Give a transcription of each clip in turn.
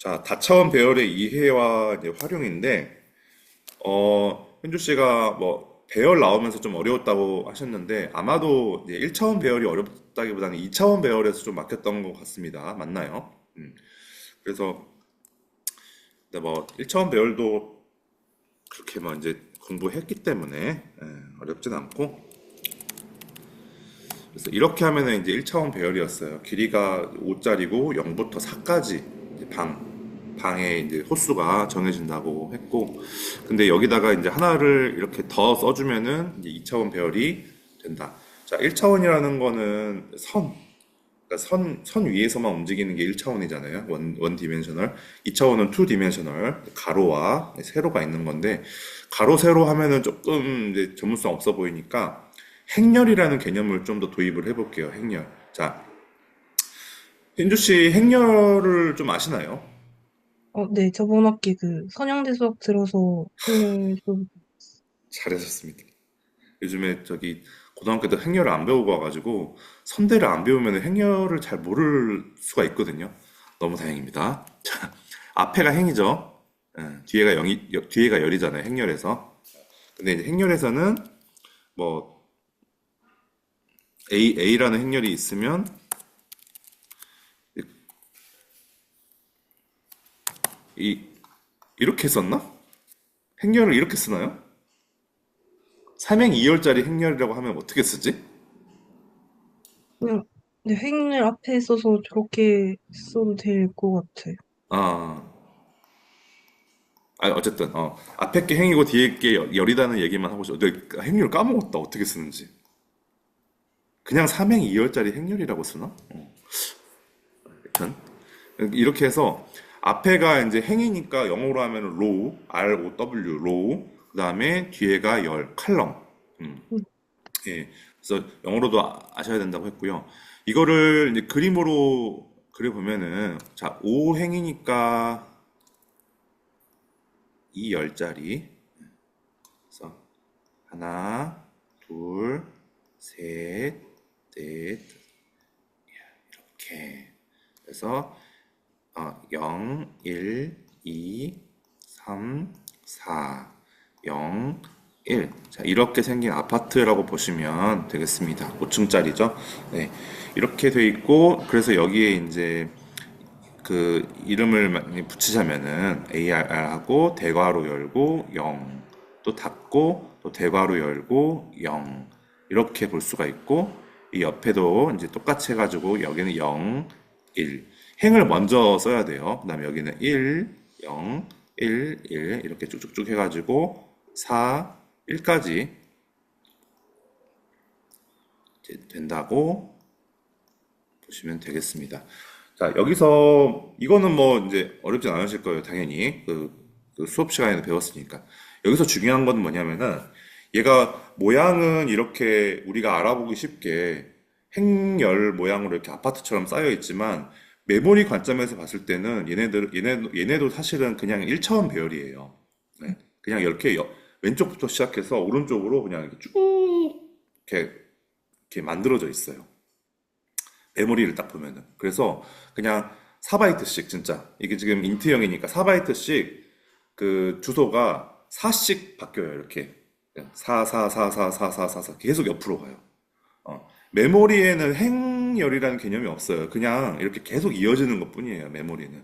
자, 다차원 배열의 이해와 이제 활용인데, 현주 씨가 뭐, 배열 나오면서 좀 어려웠다고 하셨는데, 아마도 이제 1차원 배열이 어렵다기보다는 2차원 배열에서 좀 막혔던 것 같습니다. 맞나요? 그래서, 근데 뭐, 1차원 배열도 그렇게 뭐 이제 공부했기 때문에, 어렵진 않고, 그래서 이렇게 하면은 이제 1차원 배열이었어요. 길이가 5짜리고 0부터 4까지 방의 이제 호수가 정해진다고 했고, 근데 여기다가 이제 하나를 이렇게 더 써주면은 이제 2차원 배열이 된다. 자, 1차원이라는 거는 그러니까 선 위에서만 움직이는 게 1차원이잖아요. 원 디멘셔널. 2차원은 투 디멘셔널. 가로와 세로가 있는 건데, 가로, 세로 하면은 조금 이제 전문성 없어 보이니까 행렬이라는 개념을 좀 더 도입을 해볼게요. 행렬. 자, hin주 씨 행렬을 좀 아시나요? 네, 저번 학기 그 선형대 수업 들어서 행렬 수업. 잘하셨습니다. 요즘에 저기 고등학교 때 행렬을 안 배우고 와가지고 선대를 안 배우면 행렬을 잘 모를 수가 있거든요. 너무 다행입니다. 자, 앞에가 행이죠. 뒤에가 영이, 뒤에가 열이잖아요. 행렬에서. 근데 이제 행렬에서는 뭐 A라는 행렬이 있으면 이 이렇게 썼나? 행렬을 이렇게 쓰나요? 삼행 2열짜리 행렬이라고 하면 어떻게 쓰지? 그냥 네, 행렬 앞에 써서 저렇게 써도 될 것 같아요. 아, 어쨌든 앞에 게 행이고 뒤에 게 열이라는 얘기만 하고 싶어. 내가 행렬 까먹었다. 어떻게 쓰는지. 그냥 삼행 2열짜리 행렬이라고 쓰나? 하여튼 이렇게 해서 앞에가 이제 행이니까 영어로 하면 row, R-O-W, row. 그다음에 뒤에가 열, 칼럼. 음, 예. 그래서 영어로도 아셔야 된다고 했고요. 이거를 이제 그림으로 그려보면은 자, 5행이니까 이 열자리. 그래서 하나, 둘, 셋, 넷, 이렇게. 그래서 0, 1, 2, 3, 4, 0, 1. 자, 이렇게 생긴 아파트라고 보시면 되겠습니다. 5층짜리죠. 네. 이렇게 돼 있고, 그래서 여기에 이제 그 이름을 붙이자면은 ARR하고 대괄호 열고 0, 또 닫고 또 대괄호 열고 0 이렇게 볼 수가 있고 이 옆에도 이제 똑같이 해가지고 여기는 0, 1 행을 먼저 써야 돼요. 그다음에 여기는 1, 0, 1, 1 이렇게 쭉쭉쭉 해가지고 4, 1까지 된다고 보시면 되겠습니다. 자, 여기서 이거는 뭐 이제 어렵진 않으실 거예요, 당연히. 그 수업 시간에도 배웠으니까. 여기서 중요한 건 뭐냐면은 얘가 모양은 이렇게 우리가 알아보기 쉽게 행열 모양으로 이렇게 아파트처럼 쌓여 있지만 메모리 관점에서 봤을 때는 얘네도 사실은 그냥 1차원 배열이에요. 네. 그냥 이렇게 왼쪽부터 시작해서 오른쪽으로 그냥 이렇게 쭉 이렇게, 이렇게 만들어져 있어요. 메모리를 딱 보면은. 그래서 그냥 4바이트씩 진짜. 이게 지금 인트형이니까 4바이트씩 그 주소가 4씩 바뀌어요. 이렇게. 4, 4, 4, 4, 4, 4, 4, 4 계속 옆으로 가요. 메모리에는 행열이라는 개념이 없어요. 그냥 이렇게 계속 이어지는 것뿐이에요. 메모리는.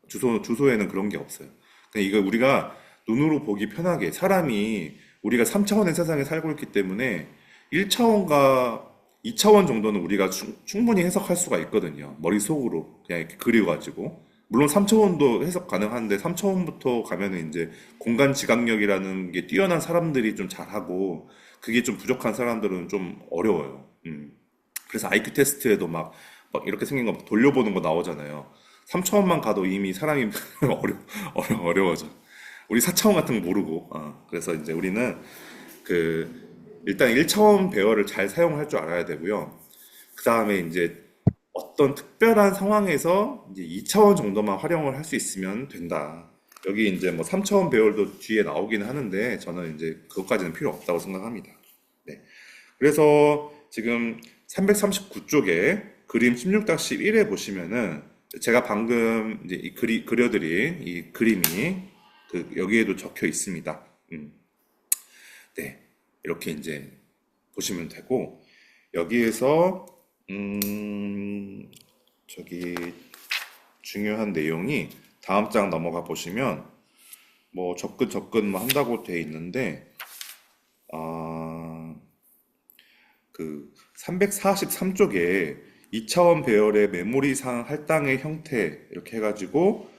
주소에는 그런 게 없어요. 그러니까 이거 우리가 눈으로 보기 편하게 사람이 우리가 3차원의 세상에 살고 있기 때문에 1차원과 2차원 정도는 우리가 충분히 해석할 수가 있거든요. 머릿속으로 그냥 이렇게 그려가지고. 물론 3차원도 해석 가능한데 3차원부터 가면은 이제 공간 지각력이라는 게 뛰어난 사람들이 좀 잘하고 그게 좀 부족한 사람들은 좀 어려워요. 그래서 IQ 테스트에도 막 이렇게 생긴 거 돌려보는 거 나오잖아요. 3차원만 가도 이미 사람이 어려워져. 우리 4차원 같은 거 모르고. 그래서 이제 우리는 일단 1차원 배열을 잘 사용할 줄 알아야 되고요. 그 다음에 이제 어떤 특별한 상황에서 이제 2차원 정도만 활용을 할 수 있으면 된다. 여기 이제 뭐 3차원 배열도 뒤에 나오긴 하는데 저는 이제 그것까지는 필요 없다고 생각합니다. 네. 그래서 지금 339쪽에 그림 16-1에 보시면은 제가 방금 이제 그려드린 이 그림이 여기에도 적혀 있습니다. 네, 이렇게 이제 보시면 되고 여기에서 저기 중요한 내용이 다음 장 넘어가 보시면 뭐 접근 뭐 한다고 돼 있는데 아, 그 343쪽에 2차원 배열의 메모리상 할당의 형태 이렇게 해가지고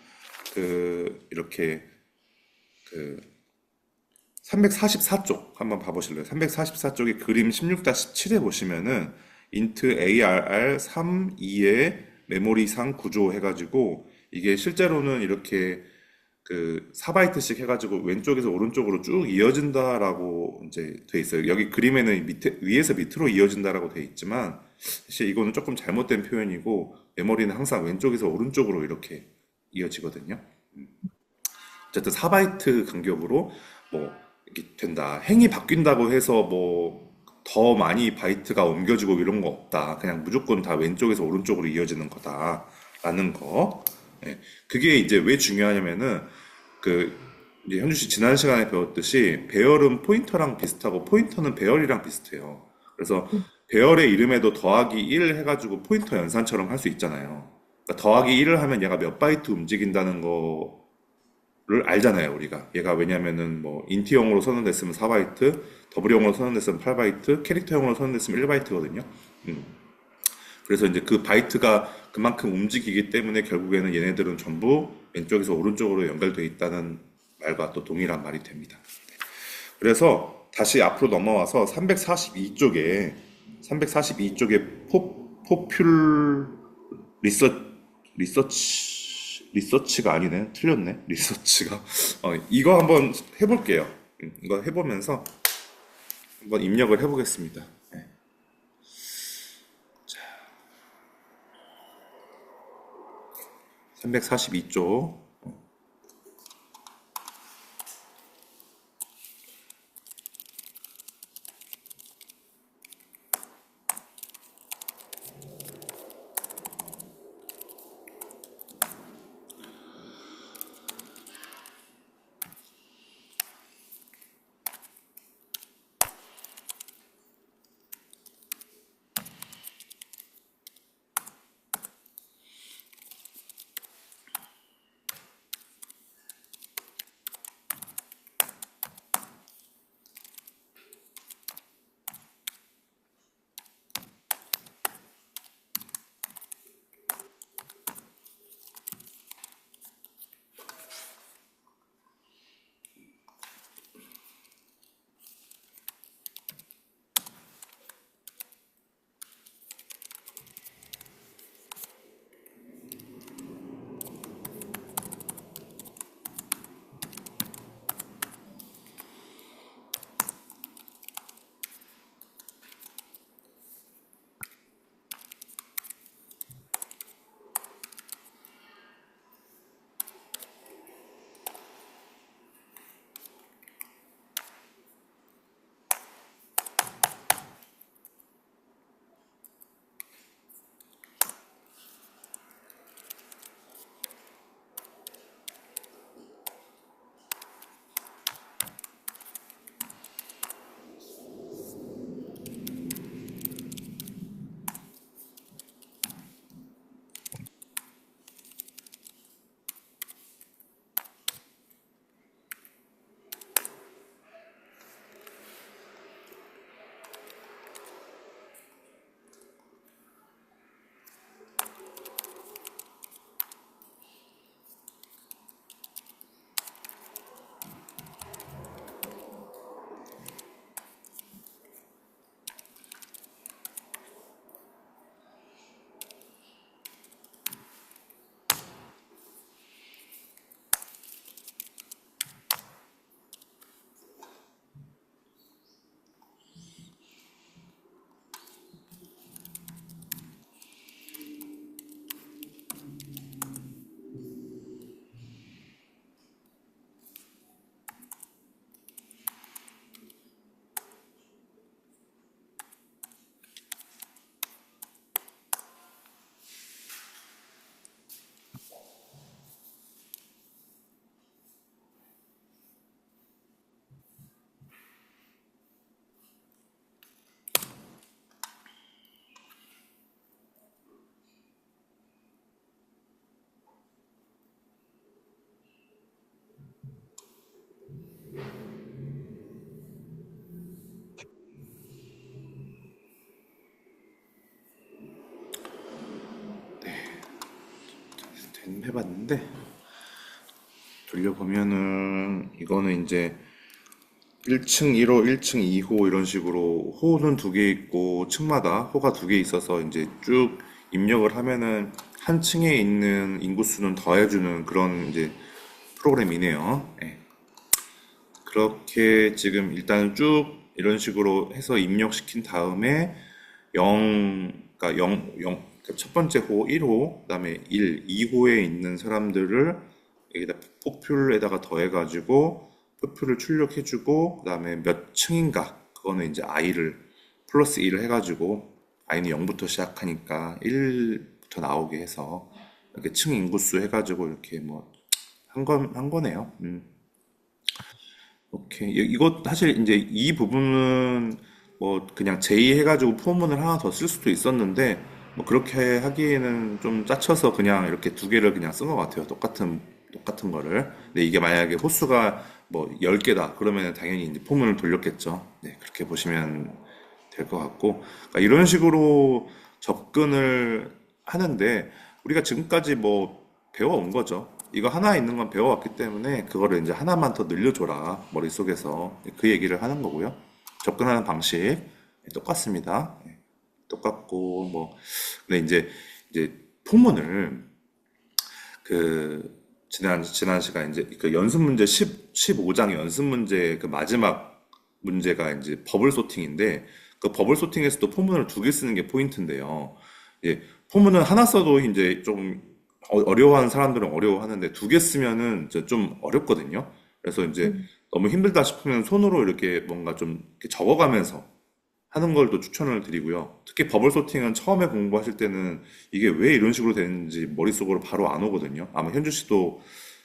이렇게 그 344쪽 한번 봐보실래요? 344쪽의 그림 16-7에 보시면은 int ARR 32의 메모리상 구조 해가지고 이게 실제로는 이렇게 4바이트씩 해가지고 왼쪽에서 오른쪽으로 쭉 이어진다라고 이제 돼 있어요. 여기 그림에는 위에서 밑으로 이어진다라고 돼 있지만 사실 이거는 조금 잘못된 표현이고 메모리는 항상 왼쪽에서 오른쪽으로 이렇게 이어지거든요. 어쨌든 4바이트 간격으로 뭐 이렇게 된다. 행이 바뀐다고 해서 뭐 더 많이 바이트가 옮겨지고 이런 거 없다. 그냥 무조건 다 왼쪽에서 오른쪽으로 이어지는 거다라는 거. 예. 그게 이제 왜 중요하냐면은 그 이제 현주 씨 지난 시간에 배웠듯이 배열은 포인터랑 비슷하고 포인터는 배열이랑 비슷해요. 그래서 배열의 이름에도 더하기 1 해가지고 포인터 연산처럼 할 수 있잖아요. 그러니까 더하기 1을 하면 얘가 몇 바이트 움직인다는 거를 알잖아요, 우리가. 얘가 왜냐면은 뭐 인티형으로 선언됐으면 4바이트, 더블형으로 선언됐으면 8바이트, 캐릭터형으로 선언됐으면 1바이트거든요. 그래서 이제 그 바이트가 그만큼 움직이기 때문에 결국에는 얘네들은 전부 왼쪽에서 오른쪽으로 연결되어 있다는 말과 또 동일한 말이 됩니다. 그래서 다시 앞으로 넘어와서 342쪽에 포퓰 리서치가 아니네. 틀렸네. 리서치가. 이거 한번 해볼게요. 이거 해보면서 한번 입력을 해보겠습니다. 342쪽. 좀 해봤는데 돌려보면은 이거는 이제 1층 1호, 1층 2호 이런 식으로 호는 두 개 있고 층마다 호가 두 개 있어서 이제 쭉 입력을 하면은 한 층에 있는 인구수는 더해주는 그런 이제 프로그램이네요. 예. 그렇게 지금 일단 쭉 이런 식으로 해서 입력시킨 다음에 0, 그러니까 0, 첫 번째 호 1호, 그다음에 1, 2호에 있는 사람들을 여기다 폭표에다가 더해가지고 표표를 출력해주고 그다음에 몇 층인가 그거는 이제 i를 플러스 1을 해가지고 i는 0부터 시작하니까 1부터 나오게 해서 이렇게 층 인구수 해가지고 이렇게 뭐 한 거네요. 오케이. 이거 사실 이제 이 부분은 뭐 그냥 제의해가지고 포문을 하나 더 쓸 수도 있었는데 뭐 그렇게 하기에는 좀 짜쳐서 그냥 이렇게 두 개를 그냥 쓴 것 같아요. 똑같은 거를. 근데 이게 만약에 호수가 뭐 10개다. 그러면 당연히 이제 포문을 돌렸겠죠. 네, 그렇게 보시면 될 것 같고. 그러니까 이런 식으로 접근을 하는데 우리가 지금까지 뭐 배워온 거죠. 이거 하나 있는 건 배워왔기 때문에 그거를 이제 하나만 더 늘려줘라. 머릿속에서. 그 얘기를 하는 거고요. 접근하는 방식 똑같습니다. 똑같고 뭐 근데 이제 포문을 그 지난 시간 이제 그 연습 문제 15장 연습 문제 그 마지막 문제가 이제 버블 소팅인데 그 버블 소팅에서도 포문을 두 개 쓰는 게 포인트인데요. 예, 포문은 하나 써도 이제 좀 어려워하는 사람들은 어려워하는데 두 개 쓰면은 이제 좀 어렵거든요. 그래서 이제 음, 너무 힘들다 싶으면 손으로 이렇게 뭔가 좀 이렇게 적어가면서 하는 걸 또 추천을 드리고요. 특히 버블 소팅은 처음에 공부하실 때는 이게 왜 이런 식으로 되는지 머릿속으로 바로 안 오거든요. 아마 현주 씨도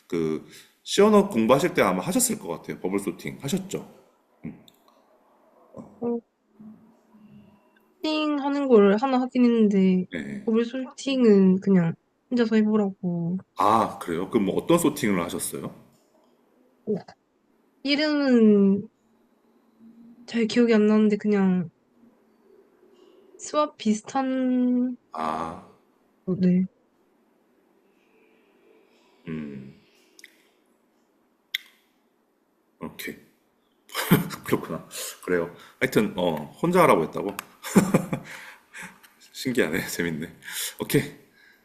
그 시언어 공부하실 때 아마 하셨을 것 같아요. 버블 소팅 하셨죠? 어, 솔팅 하는 걸 하나 하긴 했는데, 네. 버블 솔팅은 그냥 혼자서 해보라고. 아, 그래요? 그럼 뭐 어떤 소팅을 하셨어요? 이름은 잘 기억이 안 나는데, 그냥 스왑 비슷한, 아, 네. 오케이. 그렇구나. 그래요. 하여튼, 혼자 하라고 했다고? 신기하네. 재밌네. 오케이.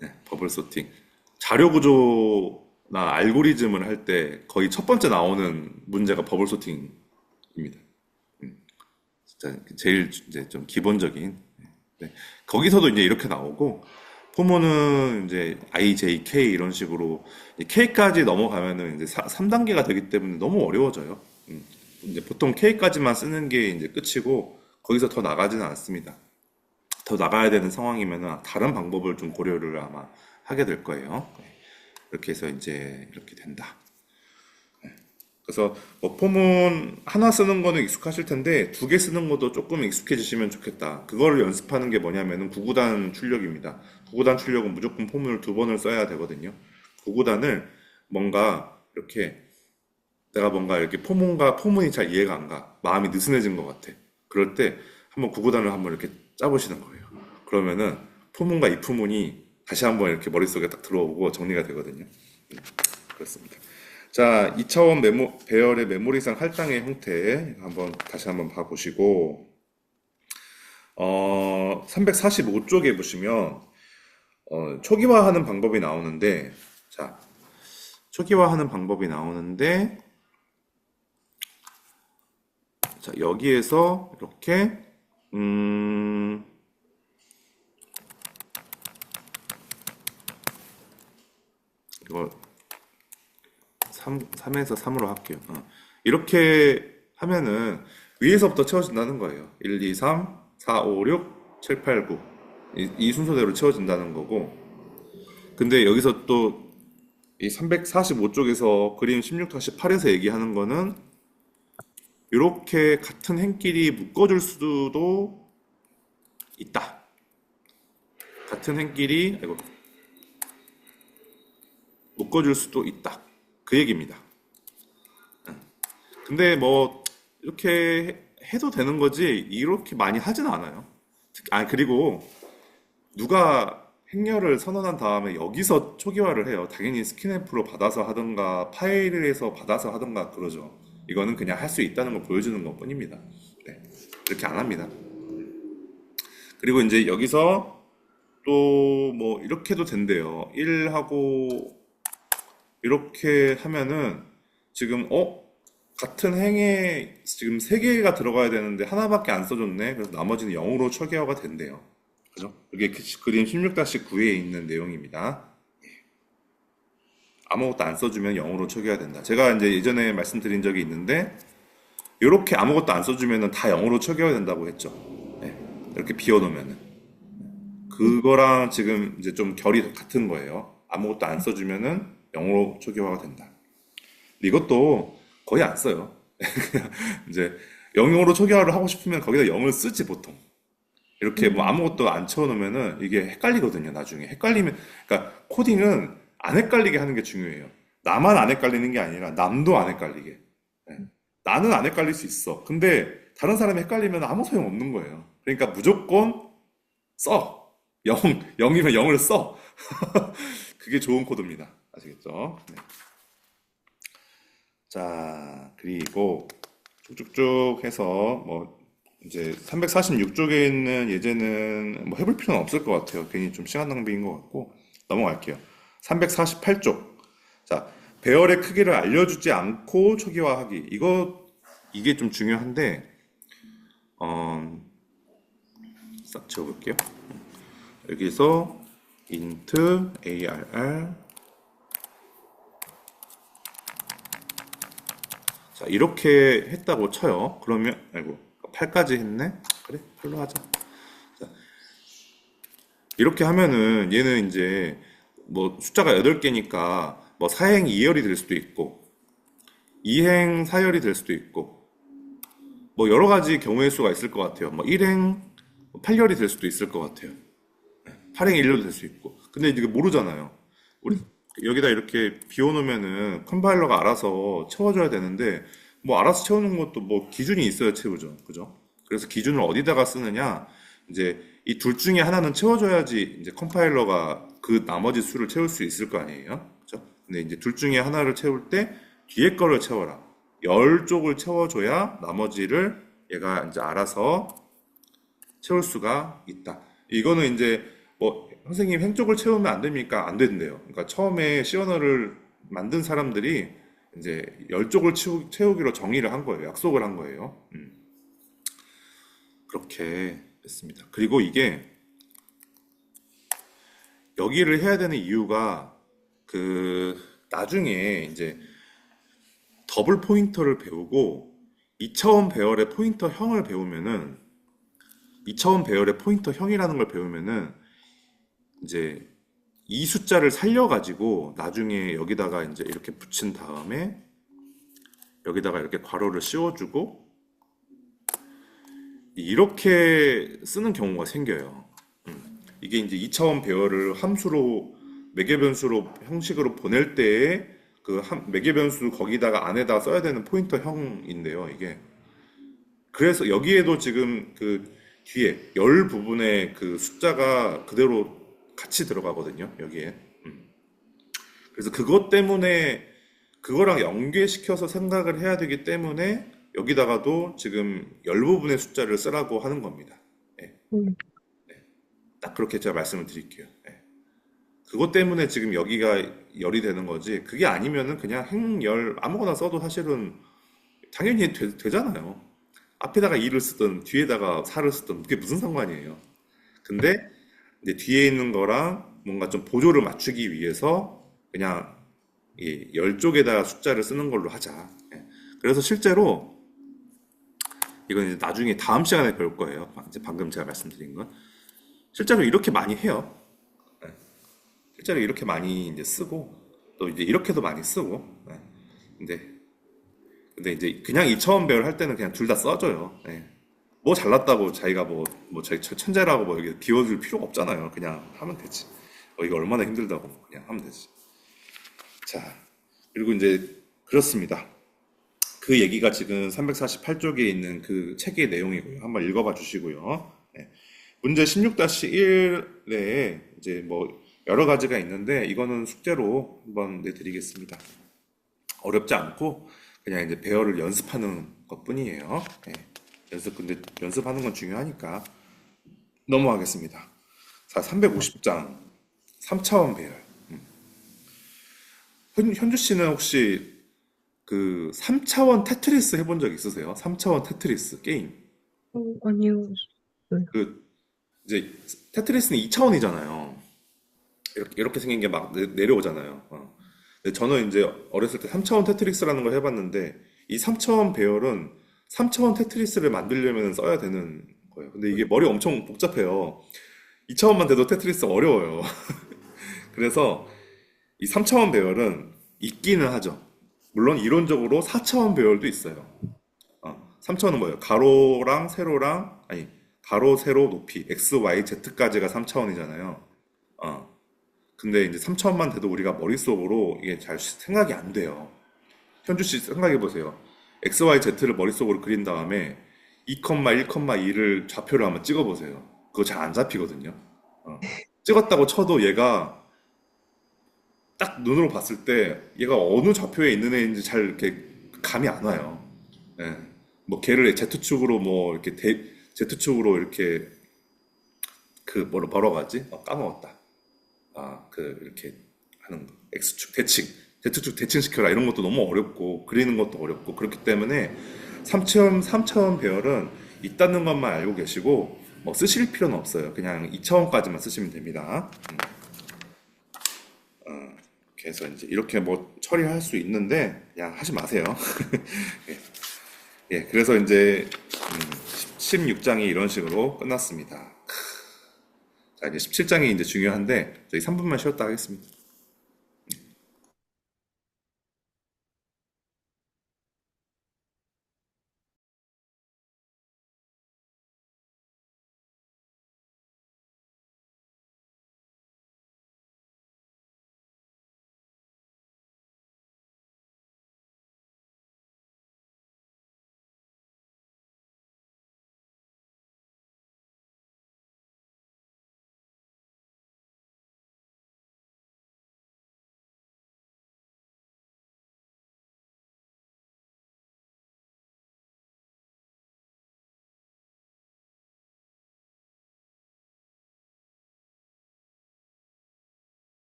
네, 버블 소팅. 자료 구조나 알고리즘을 할 때 거의 첫 번째 나오는 문제가 버블 소팅입니다. 진짜 제일 이제 좀 기본적인. 네. 거기서도 이제 이렇게 나오고, 포모는 이제 I, J, K 이런 식으로 K까지 넘어가면은 이제 3단계가 되기 때문에 너무 어려워져요. 이제 보통 K까지만 쓰는 게 이제 끝이고, 거기서 더 나가지는 않습니다. 더 나가야 되는 상황이면은 다른 방법을 좀 고려를 아마 하게 될 거예요. 네. 이렇게 해서 이제 이렇게 된다. 그래서 뭐 폼은 하나 쓰는 거는 익숙하실 텐데 두 개 쓰는 것도 조금 익숙해지시면 좋겠다. 그거를 연습하는 게 뭐냐면은 구구단 출력입니다. 구구단 출력은 무조건 폼을 두 번을 써야 되거든요. 구구단을 뭔가 이렇게 내가 뭔가 이렇게 포문이 잘 이해가 안 가. 마음이 느슨해진 것 같아. 그럴 때 한번 구구단을 한번 이렇게 짜보시는 거예요. 그러면은 포문과 이 포문이 다시 한번 이렇게 머릿속에 딱 들어오고 정리가 되거든요. 그렇습니다. 자, 2차원 배열의 메모리상 할당의 형태 다시 한번 봐보시고 345쪽에 보시면 초기화하는 방법이 나오는데 자, 초기화하는 방법이 나오는데 자, 여기에서 이렇게 음, 이거 3에서 3으로 할게요. 이렇게 하면은 위에서부터 채워진다는 거예요. 1, 2, 3, 4, 5, 6, 7, 8, 9. 이 순서대로 채워진다는 거고. 근데 여기서 또 이 345쪽에서 그림 16-8에서 얘기하는 거는 이렇게 같은 행끼리 묶어줄 수도 있다. 같은 행끼리 아이고, 묶어줄 수도 있다. 그 얘기입니다. 근데 뭐 이렇게 해도 되는 거지 이렇게 많이 하진 않아요. 그리고 누가 행렬을 선언한 다음에 여기서 초기화를 해요. 당연히 스캔앱으로 받아서 하던가 파일에서 받아서 하던가 그러죠. 이거는 그냥 할 수 있다는 걸 보여주는 것뿐입니다. 네, 그렇게 안 합니다. 그리고 이제 여기서 또 뭐 이렇게도 된대요. 1하고 이렇게 하면은 지금 같은 행에 지금 세 개가 들어가야 되는데 하나밖에 안 써줬네. 그래서 나머지는 0으로 초기화가 된대요. 그죠? 이게 그림 16-9에 있는 내용입니다. 아무것도 안 써주면 0으로 초기화 된다. 제가 이제 예전에 말씀드린 적이 있는데 이렇게 아무것도 안 써주면은 다 0으로 초기화 된다고 했죠. 네, 이렇게 비워놓으면은 그거랑 지금 이제 좀 결이 같은 거예요. 아무것도 안 써주면은 0으로 초기화가 된다. 근데 이것도 거의 안 써요. 이제 0으로 초기화를 하고 싶으면 거기다 0을 쓰지 보통. 이렇게 뭐 음, 아무것도 안 채워놓으면은 이게 헷갈리거든요, 나중에. 헷갈리면, 그러니까 코딩은 안 헷갈리게 하는 게 중요해요. 나만 안 헷갈리는 게 아니라 남도 안 헷갈리게. 예. 나는 안 헷갈릴 수 있어. 근데 다른 사람이 헷갈리면 아무 소용 없는 거예요. 그러니까 무조건 써. 0이면 0을 써. 그게 좋은 코드입니다. 아시겠죠? 네. 자, 그리고 쭉쭉쭉 해서 뭐 이제 346쪽에 있는 예제는 뭐 해볼 필요는 없을 것 같아요. 괜히 좀 시간 낭비인 것 같고 넘어갈게요. 348쪽. 자, 배열의 크기를 알려주지 않고 초기화하기. 이게 좀 중요한데 어, 싹 지워볼게요. 여기서 int arr 자, 이렇게 했다고 쳐요. 그러면 아이고 8까지 했네. 그래, 8로 하자. 자, 이렇게 하면은 얘는 이제 뭐 숫자가 8개니까 뭐 사행 2열이 될 수도 있고 2행 4열이 될 수도 있고 뭐 여러 가지 경우의 수가 있을 것 같아요. 뭐 1행 8열이 될 수도 있을 것 같아요. 8행 1려도 될 수 있고. 근데 이게 모르잖아요. 우리 여기다 이렇게 비워놓으면은 컴파일러가 알아서 채워줘야 되는데 뭐 알아서 채우는 것도 뭐 기준이 있어야 채우죠. 그죠? 그래서 기준을 어디다가 쓰느냐? 이제 이 둘 중에 하나는 채워줘야지 이제 컴파일러가 그 나머지 수를 채울 수 있을 거 아니에요. 그죠? 근데 이제 둘 중에 하나를 채울 때 뒤에 거를 채워라. 열 쪽을 채워줘야 나머지를 얘가 이제 알아서 채울 수가 있다. 이거는 이제 뭐 선생님 행쪽을 채우면 안 됩니까? 안 된대요. 그러니까 처음에 시언어를 만든 사람들이 이제 열 쪽을 채우기로 정의를 한 거예요. 약속을 한 거예요. 그렇게 됐습니다. 그리고 이게 여기를 해야 되는 이유가 그 나중에 이제 더블 포인터를 배우고 2차원 배열의 포인터형을 배우면은 2차원 배열의 포인터형이라는 걸 배우면은 이제 이 숫자를 살려가지고 나중에 여기다가 이제 이렇게 붙인 다음에 여기다가 이렇게 괄호를 씌워주고 이렇게 쓰는 경우가 생겨요. 이게 이제 2차원 배열을 함수로 매개 변수로 형식으로 보낼 때에 매개 변수 거기다가 안에다 써야 되는 포인터형인데요. 이게 그래서 여기에도 지금 그 뒤에 열 부분에 그 숫자가 그대로 같이 들어가거든요. 여기에. 그래서 그것 때문에 그거랑 연계시켜서 생각을 해야 되기 때문에 여기다가도 지금 열 부분의 숫자를 쓰라고 하는 겁니다. 예, 음, 딱 그렇게 제가 말씀을 드릴게요. 예. 그것 때문에 지금 여기가 열이 되는 거지. 그게 아니면은 그냥 행열 아무거나 써도 사실은 당연히 되잖아요. 앞에다가 2를 쓰든 뒤에다가 4를 쓰든 그게 무슨 상관이에요. 근데 이제 뒤에 있는 거랑 뭔가 좀 보조를 맞추기 위해서 그냥 이 열 쪽에다 숫자를 쓰는 걸로 하자. 예. 그래서 실제로 이건 이제 나중에 다음 시간에 배울 거예요. 이제 방금 제가 말씀드린 건 실제로 이렇게 많이 해요. 예. 실제로 이렇게 많이 이제 쓰고 또 이제 이렇게도 많이 쓰고. 예. 근데 이제 그냥 이 처음 배열 할 때는 그냥 둘 다 써줘요. 예. 뭐 잘났다고 자기가 뭐 자기 천재라고 뭐 여기 비워줄 필요가 없잖아요. 그냥 하면 되지. 이거 얼마나 힘들다고 그냥 하면 되지. 자, 그리고 이제 그렇습니다. 그 얘기가 지금 348쪽에 있는 그 책의 내용이고요. 한번 읽어봐 주시고요. 네. 문제 16-1 내에 이제 뭐 여러 가지가 있는데 이거는 숙제로 한번 내드리겠습니다. 어렵지 않고 그냥 이제 배열을 연습하는 것뿐이에요. 네. 근데 연습하는 건 중요하니까 넘어가겠습니다. 자, 350장 3차원 배열. 현주 씨는 혹시 그 3차원 테트리스 해본 적 있으세요? 3차원 테트리스 게임. 아니요. 네. 그 이제 테트리스는 2차원이잖아요. 이렇게 생긴 게 막 내려오잖아요. 근데 저는 이제 어렸을 때 3차원 테트리스라는 걸 해봤는데 이 3차원 배열은 3차원 테트리스를 만들려면 써야 되는 거예요. 근데 이게 머리 엄청 복잡해요. 2차원만 돼도 테트리스 어려워요. 그래서 이 3차원 배열은 있기는 하죠. 물론 이론적으로 4차원 배열도 있어요. 3차원은 뭐예요? 가로랑 세로랑 아니 가로, 세로, 높이 x, y, z까지가 3차원이잖아요. 근데 이제 3차원만 돼도 우리가 머릿속으로 이게 잘 생각이 안 돼요. 현주 씨 생각해 보세요. x, y, z를 머릿속으로 그린 다음에 2, 1,2를 좌표를 한번 찍어 보세요. 그거 잘 안 잡히거든요. 찍었다고 쳐도 얘가 딱 눈으로 봤을 때 얘가 어느 좌표에 있는 애인지 잘 이렇게 감이 안 와요. 예. 뭐 걔를 Z축으로 뭐 이렇게 Z축으로 이렇게 그 뭐라고 하지? 까먹었다. 그 이렇게 하는 거. X축 대칭, Z축 대칭시켜라 이런 것도 너무 어렵고 그리는 것도 어렵고 그렇기 때문에 3차원 배열은 있다는 것만 알고 계시고 뭐 쓰실 필요는 없어요. 그냥 2차원까지만 쓰시면 됩니다. 그래서 이제 이렇게 뭐 처리할 수 있는데 그냥 하지 마세요. 예, 그래서 이제 16장이 이런 식으로 끝났습니다. 자, 이제 17장이 이제 중요한데 저희 3분만 쉬었다 하겠습니다.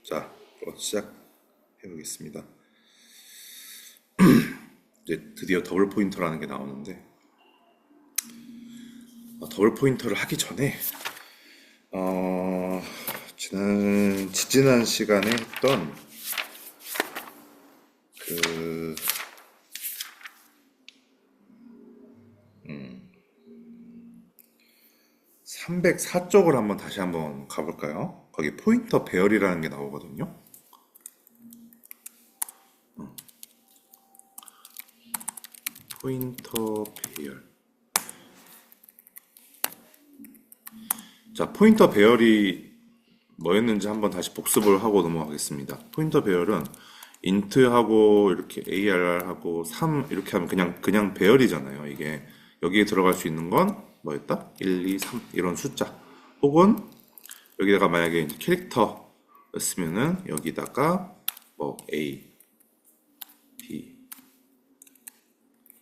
자, 또 시작해 보겠습니다. 이제 드디어 더블 포인터라는 게 나오는데 더블 포인터를 하기 전에 어, 지난 시간에 했던 그 304쪽을 다시 한번 가볼까요? 거기 포인터 배열이라는 게 나오거든요. 포인터 배열. 자, 포인터 배열이 뭐였는지 한번 다시 복습을 하고 넘어가겠습니다. 포인터 배열은 int하고 이렇게 ar하고 3 이렇게 하면 그냥 배열이잖아요. 이게 여기에 들어갈 수 있는 건 뭐였다? 1, 2, 3 이런 숫자. 혹은 여기다가 만약에 이제 캐릭터였으면은 여기다가 뭐 A, B,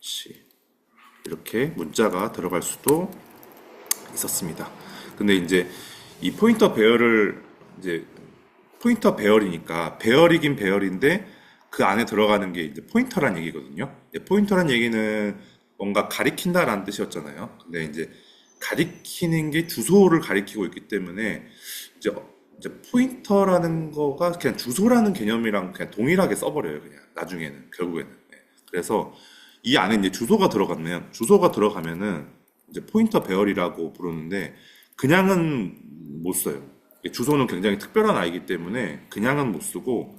C 이렇게 문자가 들어갈 수도 있었습니다. 근데 이제 이 포인터 배열을 이제 포인터 배열이니까 배열이긴 배열인데 그 안에 들어가는 게 이제 포인터란 얘기거든요. 포인터란 얘기는 뭔가 가리킨다라는 뜻이었잖아요. 근데 이제 가리키는 게 주소를 가리키고 있기 때문에 이제 포인터라는 거가 그냥 주소라는 개념이랑 그냥 동일하게 써버려요. 그냥 나중에는 결국에는. 네. 그래서 이 안에 이제 주소가 들어가면은 이제 포인터 배열이라고 부르는데 그냥은 못 써요. 주소는 굉장히 특별한 아이기 때문에 그냥은 못 쓰고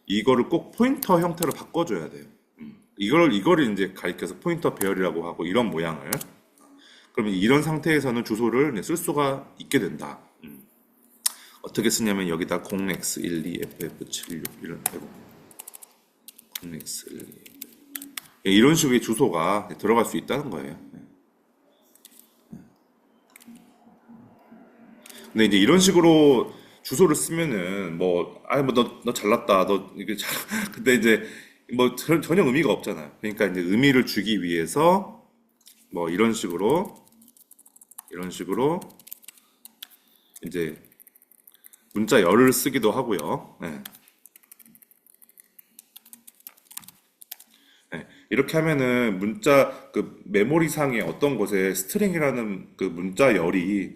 이거를 꼭 포인터 형태로 바꿔줘야 돼요. 이거를 이제 가리켜서 포인터 배열이라고 하고 이런 모양을. 그러면 이런 상태에서는 주소를 쓸 수가 있게 된다. 어떻게 쓰냐면 여기다 0x12ff76 이런 0x12 이런 식의 주소가 들어갈 수 있다는 거예요. 근데 이제 이런 식으로 주소를 쓰면은 뭐, 아이 뭐 너 잘났다, 너 이게 잘. 근데 이제 뭐 전혀 의미가 없잖아요. 그러니까 이제 의미를 주기 위해서 뭐 이런 식으로 이제 문자 열을 쓰기도 하고요. 네. 네. 이렇게 하면은 그 메모리 상의 어떤 곳에 스트링이라는 그 문자 열이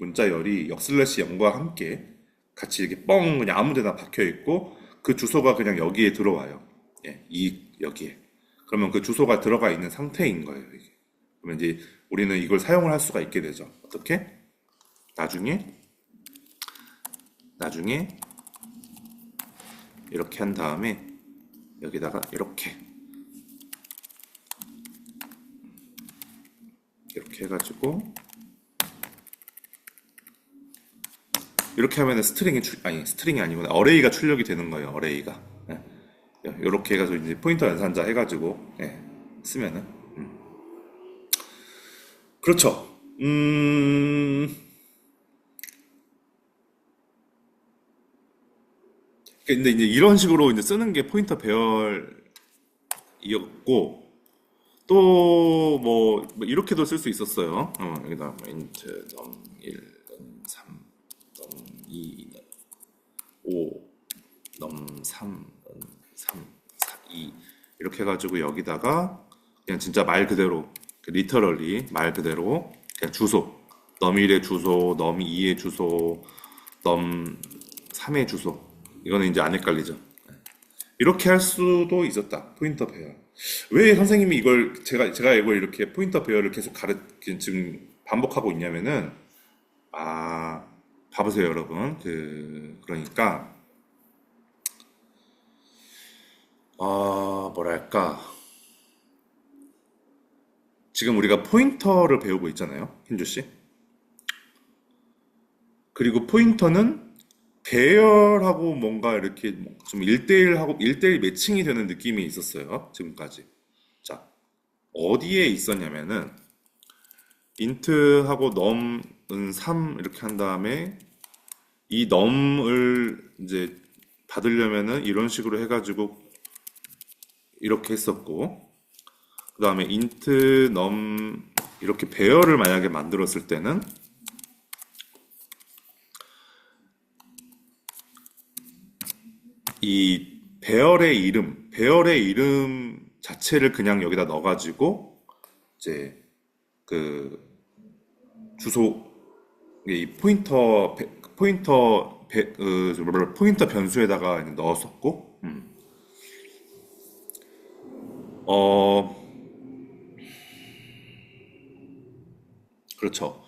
역슬래시 0과 함께 같이 이렇게 뻥 그냥 아무 데나 박혀 있고 그 주소가 그냥 여기에 들어와요. 예, 여기에. 그러면 그 주소가 들어가 있는 상태인 거예요, 이게. 그러면 이제 우리는 이걸 사용을 할 수가 있게 되죠. 어떻게? 나중에, 나중에 이렇게 한 다음에 여기다가 이렇게 해가지고 이렇게 하면은 스트링이 아니구나. 어레이가 출력이 되는 거예요. 어레이가. 예. 이렇게 해가지고 이제 포인터 연산자 해가지고 쓰면은 그렇죠. 근데 이제 이런 식으로 이제 쓰는 게 포인터 배열이었고 또 뭐 이렇게도 쓸 수 있었어요. 여기다 뭐 int num 1, num 3, num 2, num 5, num 3, num 3, 4, 2 이렇게 해가지고 여기다가 그냥 진짜 말 그대로 리터럴리 말 그대로 그냥 주소 num 1의 주소, num 2의 주소, num 3의 주소 이거는 이제 안 헷갈리죠. 이렇게 할 수도 있었다. 포인터 배열. 왜 선생님이 제가 이걸 이렇게 포인터 배열을 계속 지금 반복하고 있냐면은, 아, 봐보세요, 여러분. 그러니까, 뭐랄까. 지금 우리가 포인터를 배우고 있잖아요. hin주 씨. 그리고 포인터는 배열하고 뭔가 이렇게 좀 1대1 매칭이 되는 느낌이 있었어요. 지금까지. 자, 어디에 있었냐면은 int하고 num은 3 이렇게 한 다음에 이 num을 이제 받으려면은 이런 식으로 해가지고 이렇게 했었고 그 다음에 int num 이렇게 배열을 만약에 만들었을 때는 이 배열의 이름 자체를 그냥 여기다 넣어가지고 이제 그 주소 이 포인터 변수에다가 이제 넣었었고 어 그렇죠.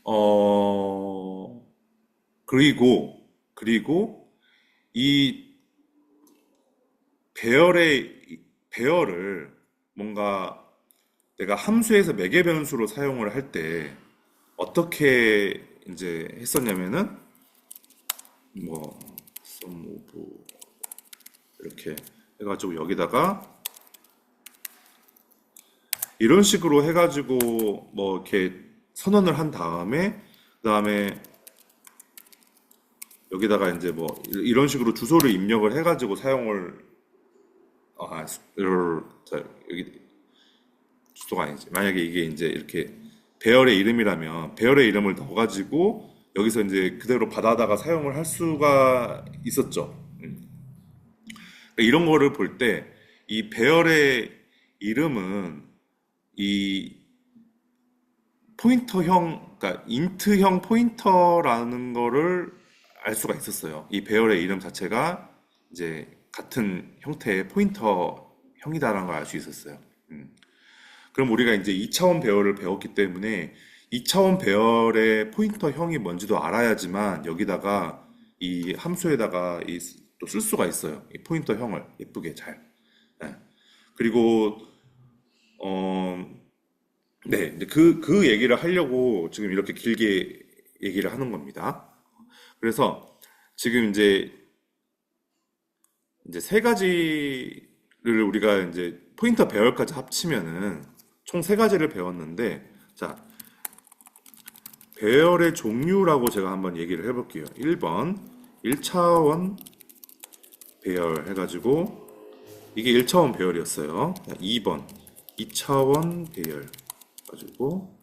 어 그리고 이 배열을 뭔가 내가 함수에서 매개 변수로 사용을 할 때 어떻게 이제 했었냐면은 뭐 some of 이렇게 해가지고 여기다가 이런 식으로 해가지고 뭐 이렇게 선언을 한 다음에 그다음에 여기다가 이제 뭐 이런 식으로 주소를 입력을 해가지고 사용을 자, 여기 주소가 아니지. 만약에 이게 이제 이렇게 배열의 이름이라면 배열의 이름을 넣어가지고 여기서 이제 그대로 받아다가 사용을 할 수가 있었죠. 그러니까 이런 거를 볼 때 이 배열의 이름은 이 포인터형, 그러니까 인트형 포인터라는 거를 알 수가 있었어요. 이 배열의 이름 자체가 이제 같은 형태의 포인터형이다라는 걸 알 수 있었어요. 그럼 우리가 이제 2차원 배열을 배웠기 때문에 2차원 배열의 포인터형이 뭔지도 알아야지만 여기다가 이 함수에다가 또 쓸 수가 있어요. 이 포인터형을 예쁘게 잘. 예. 그리고 어, 네, 이제 그 얘기를 하려고 지금 이렇게 길게 얘기를 하는 겁니다. 그래서 지금 이제 세 가지를 우리가 이제 포인터 배열까지 합치면은 총 세 가지를 배웠는데, 자, 배열의 종류라고 제가 한번 얘기를 해볼게요. 1번, 1차원 배열 해가지고, 이게 1차원 배열이었어요. 2번, 2차원 배열 가지고,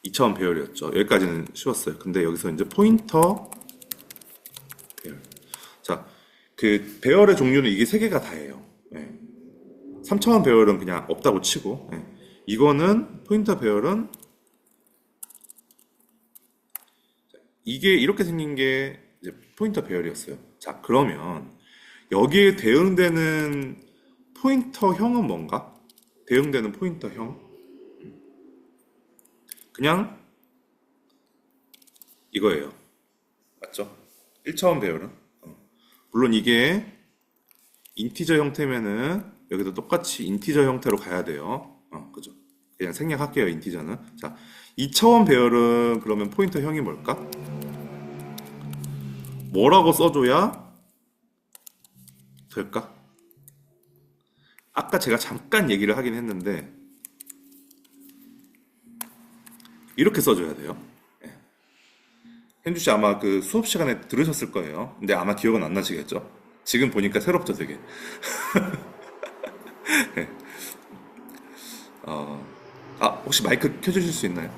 2차원 배열이었죠. 여기까지는 쉬웠어요. 근데 여기서 이제 포인터 배열. 자, 그 배열의 종류는 이게 세 개가 다예요. 예. 3차원 배열은 그냥 없다고 치고, 예. 이거는 포인터 배열은 이게 이렇게 생긴 게 이제 포인터 배열이었어요. 자, 그러면 여기에 대응되는 포인터형은 뭔가? 대응되는 포인터형? 그냥 이거예요. 맞죠? 1차원 배열은. 물론 이게 인티저 형태면은 여기도 똑같이 인티저 형태로 가야 돼요. 그죠? 그냥 생략할게요, 인티저는. 자, 2차원 배열은 그러면 포인터형이 뭘까? 뭐라고 써줘야 될까? 아까 제가 잠깐 얘기를 하긴 했는데 이렇게 써줘야 돼요. 현주 씨 아마 그 수업 시간에 들으셨을 거예요. 근데 아마 기억은 안 나시겠죠? 지금 보니까 새롭죠, 되게. 혹시 마이크 켜주실 수 있나요?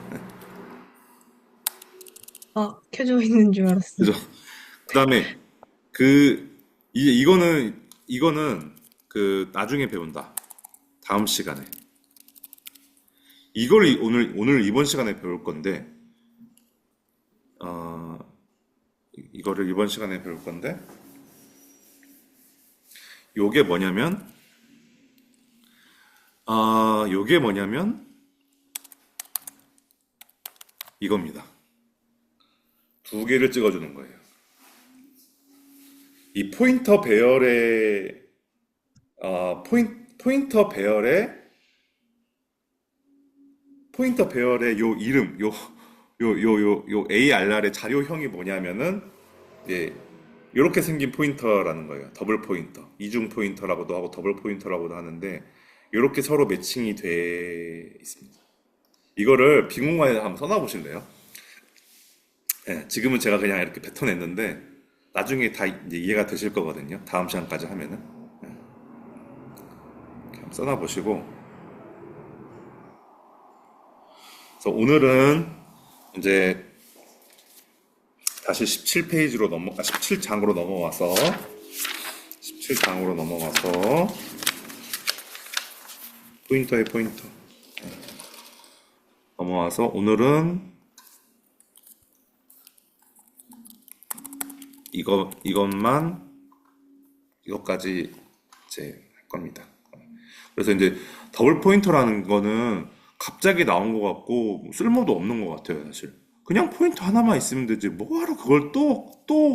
아, 켜져 있는 줄 알았어요. 그죠? 그 다음에 이제 이거는 그 나중에 배운다. 다음 시간에. 이걸 오늘 이번 시간에 배울 건데, 어, 이거를 이번 시간에 배울 건데, 요게 뭐냐면, 요게 뭐냐면, 이겁니다. 두 개를 찍어주는 거예요. 이 포인터 배열의 요 이름, 요 ARR의 자료형이 뭐냐면은, 예, 이렇게 생긴 포인터라는 거예요. 더블 포인터. 이중 포인터라고도 하고 더블 포인터라고도 하는데, 이렇게 서로 매칭이 돼 있습니다. 이거를 빙공화에 한번 써놔 보실래요? 예, 지금은 제가 그냥 이렇게 뱉어냈는데, 나중에 다 이제 이해가 되실 거거든요. 다음 시간까지 하면은. 이렇게 한번 써놔 보시고. 그래서 오늘은 이제 다시 17장으로 넘어와서, 17장으로 넘어와서, 포인터의 포인터. 넘어와서 오늘은 이것까지 이제 할 겁니다. 그래서 이제 더블 포인터라는 거는 갑자기 나온 것 같고 쓸모도 없는 것 같아요, 사실. 그냥 포인터 하나만 있으면 되지. 뭐하러 그걸 또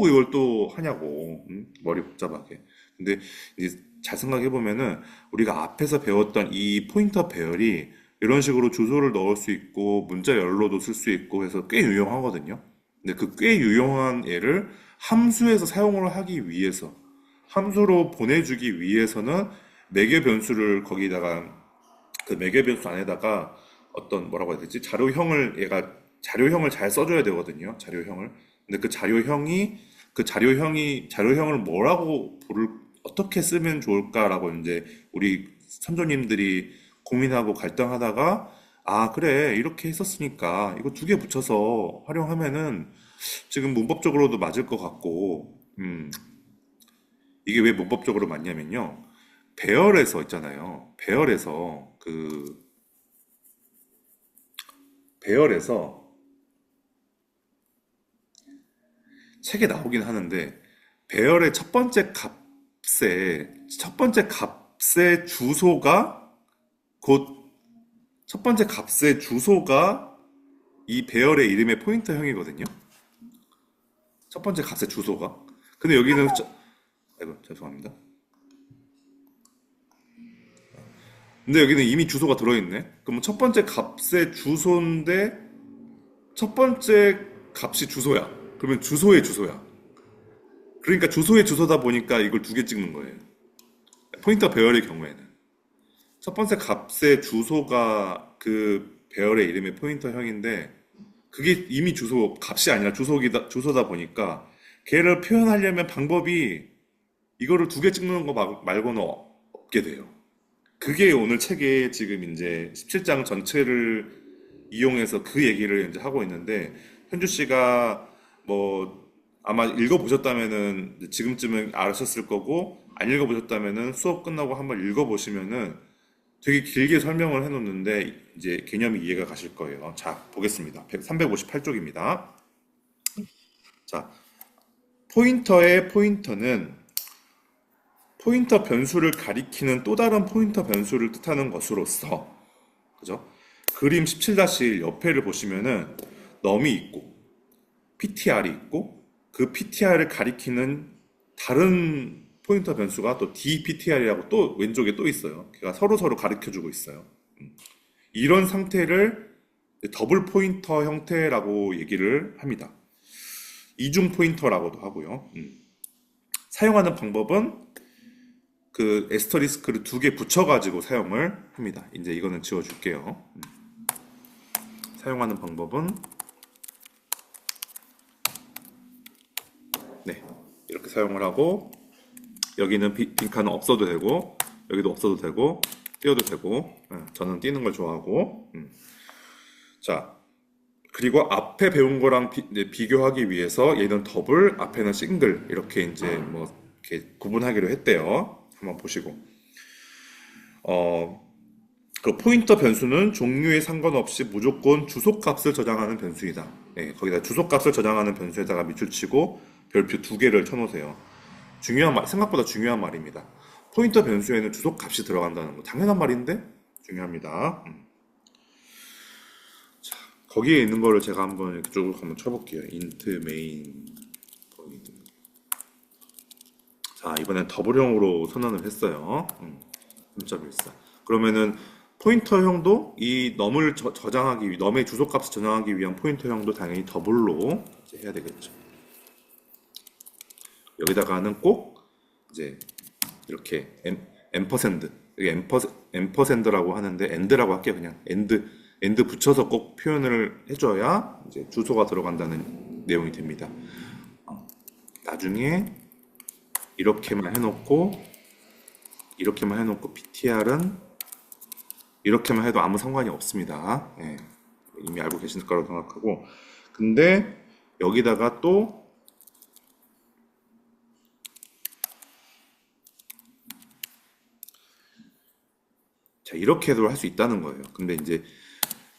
이걸 또 하냐고. 머리 복잡하게. 근데 이제 잘 생각해 보면은 우리가 앞에서 배웠던 이 포인터 배열이 이런 식으로 주소를 넣을 수 있고 문자 열로도 쓸 수 있고 해서 꽤 유용하거든요. 근데 그 꽤 유용한 얘를 함수에서 사용을 하기 위해서 함수로 보내주기 위해서는 매개 변수를 거기다가 그 매개 변수 안에다가 어떤 뭐라고 해야 되지? 자료형을 얘가 자료형을 잘 써줘야 되거든요. 자료형을. 근데 자료형을 뭐라고 부를 어떻게 쓰면 좋을까라고 이제 우리 선조님들이 고민하고 갈등하다가 아 그래 이렇게 했었으니까 이거 두 개 붙여서 활용하면은 지금 문법적으로도 맞을 것 같고 이게 왜 문법적으로 맞냐면요. 배열에서 있잖아요. 배열에서 책에 나오긴 하는데 배열의 첫 번째 값의 주소가 곧 첫 번째 값의 주소가 이 배열의 이름의 포인터형이거든요. 첫 번째 값의 주소가. 근데 아이고 죄송합니다. 근데 여기는 이미 주소가 들어있네. 그러면 첫 번째 값의 주소인데 첫 번째 값이 주소야. 그러면 주소의 주소야. 그러니까 주소의 주소다 보니까 이걸 두 개 찍는 거예요. 포인터 배열의 경우에는. 첫 번째 값의 주소가 그 배열의 이름의 포인터형인데 그게 이미 주소 값이 아니라 주소다 보니까 걔를 표현하려면 방법이 이거를 두 개 찍는 거 말고는 없게 돼요. 그게 오늘 책에 지금 이제 17장 전체를 이용해서 그 얘기를 이제 하고 있는데 현주 씨가 뭐 아마 읽어보셨다면은 지금쯤은 아셨을 거고 안 읽어보셨다면은 수업 끝나고 한번 읽어보시면은 되게 길게 설명을 해놓는데 이제 개념이 이해가 가실 거예요. 자, 보겠습니다. 358쪽입니다. 자, 포인터의 포인터는 포인터 변수를 가리키는 또 다른 포인터 변수를 뜻하는 것으로서 그죠? 그림 17-1 옆에를 보시면은 num이 있고 ptr이 있고 그 ptr을 가리키는 다른 포인터 변수가 또 dptr이라고 또 왼쪽에 또 있어요. 걔가 서로 가리켜주고 있어요. 이런 상태를 더블 포인터 형태라고 얘기를 합니다. 이중 포인터라고도 하고요. 사용하는 방법은 그 에스터리스크를 두 개 붙여가지고 사용을 합니다. 이제 이거는 지워줄게요. 사용하는 방법은 네 이렇게 사용을 하고 여기는 빈칸은 없어도 되고 여기도 없어도 되고 띄워도 되고 저는 띄는 걸 좋아하고 자 그리고 앞에 배운 거랑 이제 비교하기 위해서 얘는 더블 앞에는 싱글 이렇게 이제 뭐 이렇게 구분하기로 했대요. 한번 보시고 그 포인터 변수는 종류에 상관없이 무조건 주소값을 저장하는 변수이다. 네, 거기다 주소값을 저장하는 변수에다가 밑줄 치고 별표 두 개를 쳐놓으세요. 생각보다 중요한 말입니다. 포인터 변수에는 주소값이 들어간다는 거 당연한 말인데 중요합니다. 자, 거기에 있는 거를 제가 한번 이쪽으로 한번 쳐볼게요. int main 포인트. 자, 이번엔 더블형으로 선언을 했어요. 3.14. 그러면은 포인터형도 이 넘의 주소값을 저장하기 위한 포인터형도 당연히 더블로 이제 해야 되겠죠. 여기다가는 꼭 이제 이렇게 앰퍼샌드 여기 앰퍼샌드라고 하는데 엔드라고 할게요. 그냥 엔드 붙여서 꼭 표현을 해줘야 이제 주소가 들어간다는 내용이 됩니다. 나중에 이렇게만 해놓고 PTR은 이렇게만 해도 아무 상관이 없습니다. 예, 이미 알고 계실 거라고 생각하고 근데 여기다가 또 자, 이렇게도 할 수 있다는 거예요. 근데 이제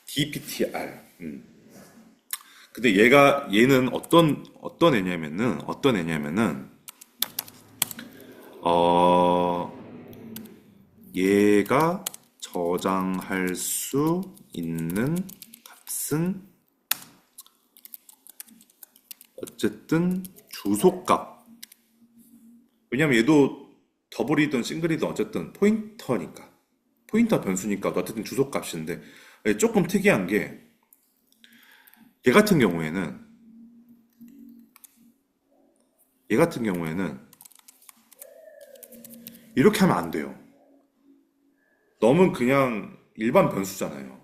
dptr. 근데 얘는 어떤 애냐면은 얘가 저장할 수 있는 값은 어쨌든 주소값. 왜냐면 얘도 더블이든 싱글이든 어쨌든 포인터니까. 포인터 변수니까 어쨌든 주소 값인데 조금 특이한 게 얘 같은 경우에는 얘 같은 경우에는 이렇게 하면 안 돼요. 너무 그냥 일반 변수잖아요.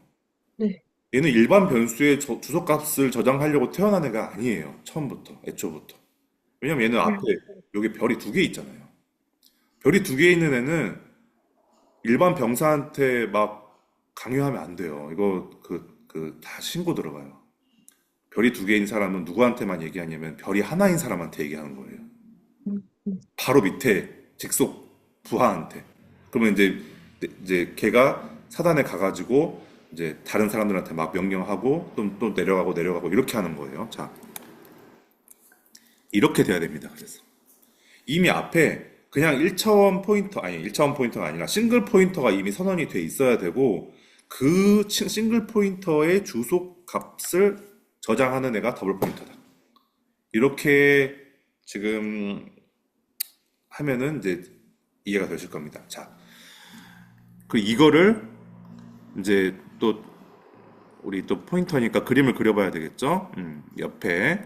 네. 얘는 일반 변수의 주소 값을 저장하려고 태어난 애가 아니에요. 처음부터, 애초부터. 왜냐면 얘는 앞에 음, 여기 별이 두 개 있잖아요. 별이 두 개 있는 애는 일반 병사한테 막 강요하면 안 돼요. 이거 다 신고 들어가요. 별이 두 개인 사람은 누구한테만 얘기하냐면 별이 하나인 사람한테 얘기하는 거예요. 음, 음. 바로 밑에 직속 부하한테. 그러면 이제 걔가 사단에 가가지고 이제 다른 사람들한테 막 명령하고 또 내려가고 이렇게 하는 거예요. 자, 이렇게 돼야 됩니다. 그래서 이미 앞에 그냥 1차원 포인터, 아니 1차원 포인터가 아니라 싱글 포인터가 이미 선언이 돼 있어야 되고 그 싱글 포인터의 주소 값을 저장하는 애가 더블 포인터다. 이렇게 지금 하면은 이제 이해가 되실 겁니다. 자, 그 이거를 이제 또 우리 또 포인터니까 그림을 그려봐야 되겠죠? 옆에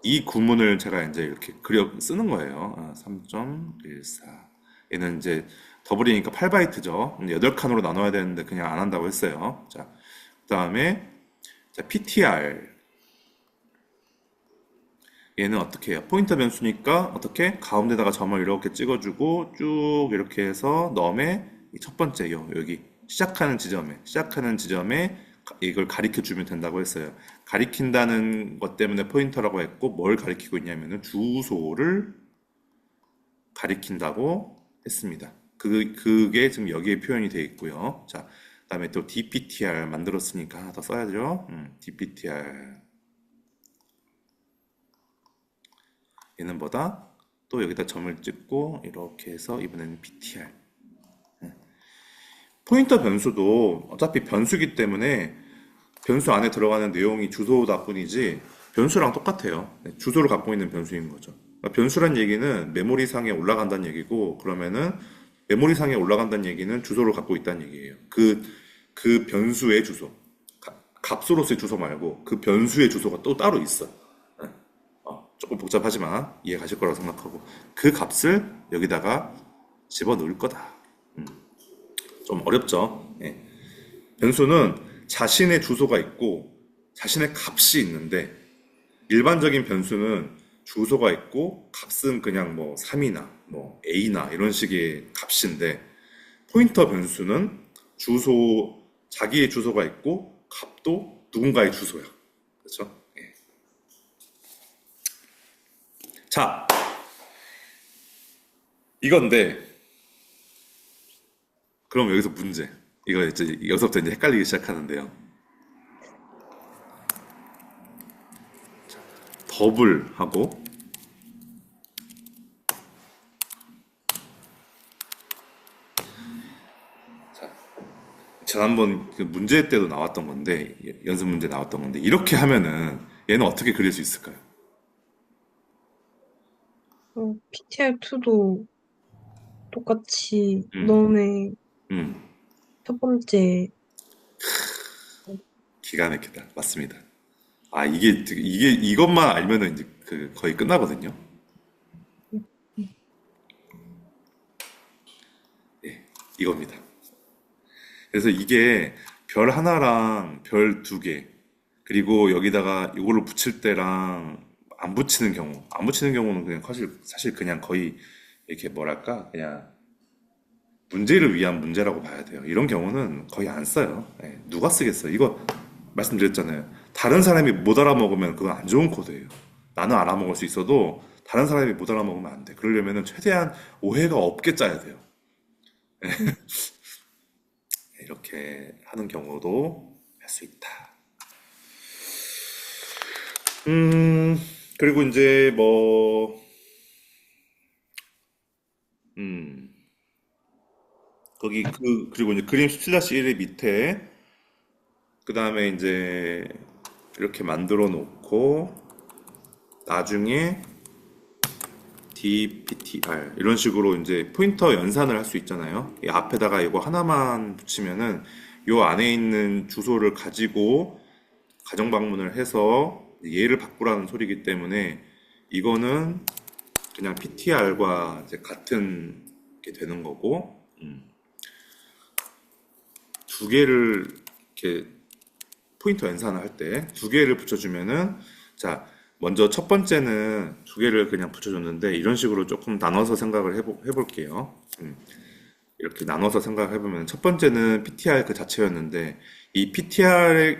이 구문을 제가 이제 이렇게 그려 쓰는 거예요. 3.14. 얘는 이제 더블이니까 8바이트죠. 8칸으로 나눠야 되는데 그냥 안 한다고 했어요. 자, 그다음에 자, PTR. 얘는 어떻게 해요? 포인터 변수니까 어떻게? 가운데다가 점을 이렇게 찍어주고 쭉 이렇게 해서 넘에 이첫 번째 여기 시작하는 지점에 이걸 가리켜 주면 된다고 했어요. 가리킨다는 것 때문에 포인터라고 했고 뭘 가리키고 있냐면은 주소를 가리킨다고 했습니다. 그게 지금 여기에 표현이 되어 있고요. 자, 그다음에 또 DPTR 만들었으니까 하나 더 써야죠. DPTR 얘는 뭐다? 또 여기다 점을 찍고 이렇게 해서 이번에는 PTR. 포인터 변수도 어차피 변수기 때문에 변수 안에 들어가는 내용이 주소다 뿐이지 변수랑 똑같아요. 네, 주소를 갖고 있는 변수인 거죠. 그러니까 변수란 얘기는 메모리상에 올라간다는 얘기고 그러면은 메모리상에 올라간다는 얘기는 주소를 갖고 있다는 얘기예요. 그 변수의 주소. 값으로서의 주소 말고 그 변수의 주소가 또 따로 있어. 네. 조금 복잡하지만 이해 가실 거라고 생각하고 그 값을 여기다가 집어넣을 거다. 좀 어렵죠. 예. 변수는 자신의 주소가 있고 자신의 값이 있는데 일반적인 변수는 주소가 있고 값은 그냥 뭐 3이나 뭐 a나 이런 식의 값인데 포인터 변수는 자기의 주소가 있고 값도 누군가의 주소야. 그렇죠? 예. 자, 이건데 그럼 여기서 문제. 이거 이제 여기서부터 이제 헷갈리기 시작하는데요. 더블하고 지난번 그 문제 때도 나왔던 건데 연습 문제 나왔던 건데 이렇게 하면은 얘는 어떻게 그릴 수 있을까요? PTR2도 똑같이 음, 놈의 음, 첫 번째, 기가 막히다. 맞습니다. 아 이게 이것만 알면은 이제 그 거의 끝나거든요. 예, 이겁니다. 그래서 이게 별 하나랑 별 두 개, 그리고 여기다가 이걸로 붙일 때랑 안 붙이는 경우는 그냥 사실 그냥 거의 이렇게 뭐랄까, 그냥 문제를 위한 문제라고 봐야 돼요. 이런 경우는 거의 안 써요. 예, 누가 쓰겠어요? 이거 말씀드렸잖아요. 다른 사람이 못 알아먹으면 그건 안 좋은 코드예요. 나는 알아먹을 수 있어도 다른 사람이 못 알아먹으면 안 돼. 그러려면 최대한 오해가 없게 짜야 돼요. 이렇게 하는 경우도 할 수 있다. 그리고 이제 음, 그리고 이제 그림 17-1의 밑에, 그 다음에 이제 이렇게 만들어 놓고, 나중에 DPTR 이런 식으로 이제 포인터 연산을 할 수 있잖아요. 이 앞에다가 이거 하나만 붙이면은 요 안에 있는 주소를 가지고 가정 방문을 해서 얘를 바꾸라는 소리이기 때문에 이거는 그냥 PTR과 이제 같은 게 되는 거고 두 개를 이렇게 포인터 연산을 할 때 두 개를 붙여주면은 자 먼저 첫 번째는 두 개를 그냥 붙여줬는데 이런 식으로 조금 나눠서 생각을 해볼게요. 이렇게 나눠서 생각을 해보면 첫 번째는 PTR 그 자체였는데 이 PTR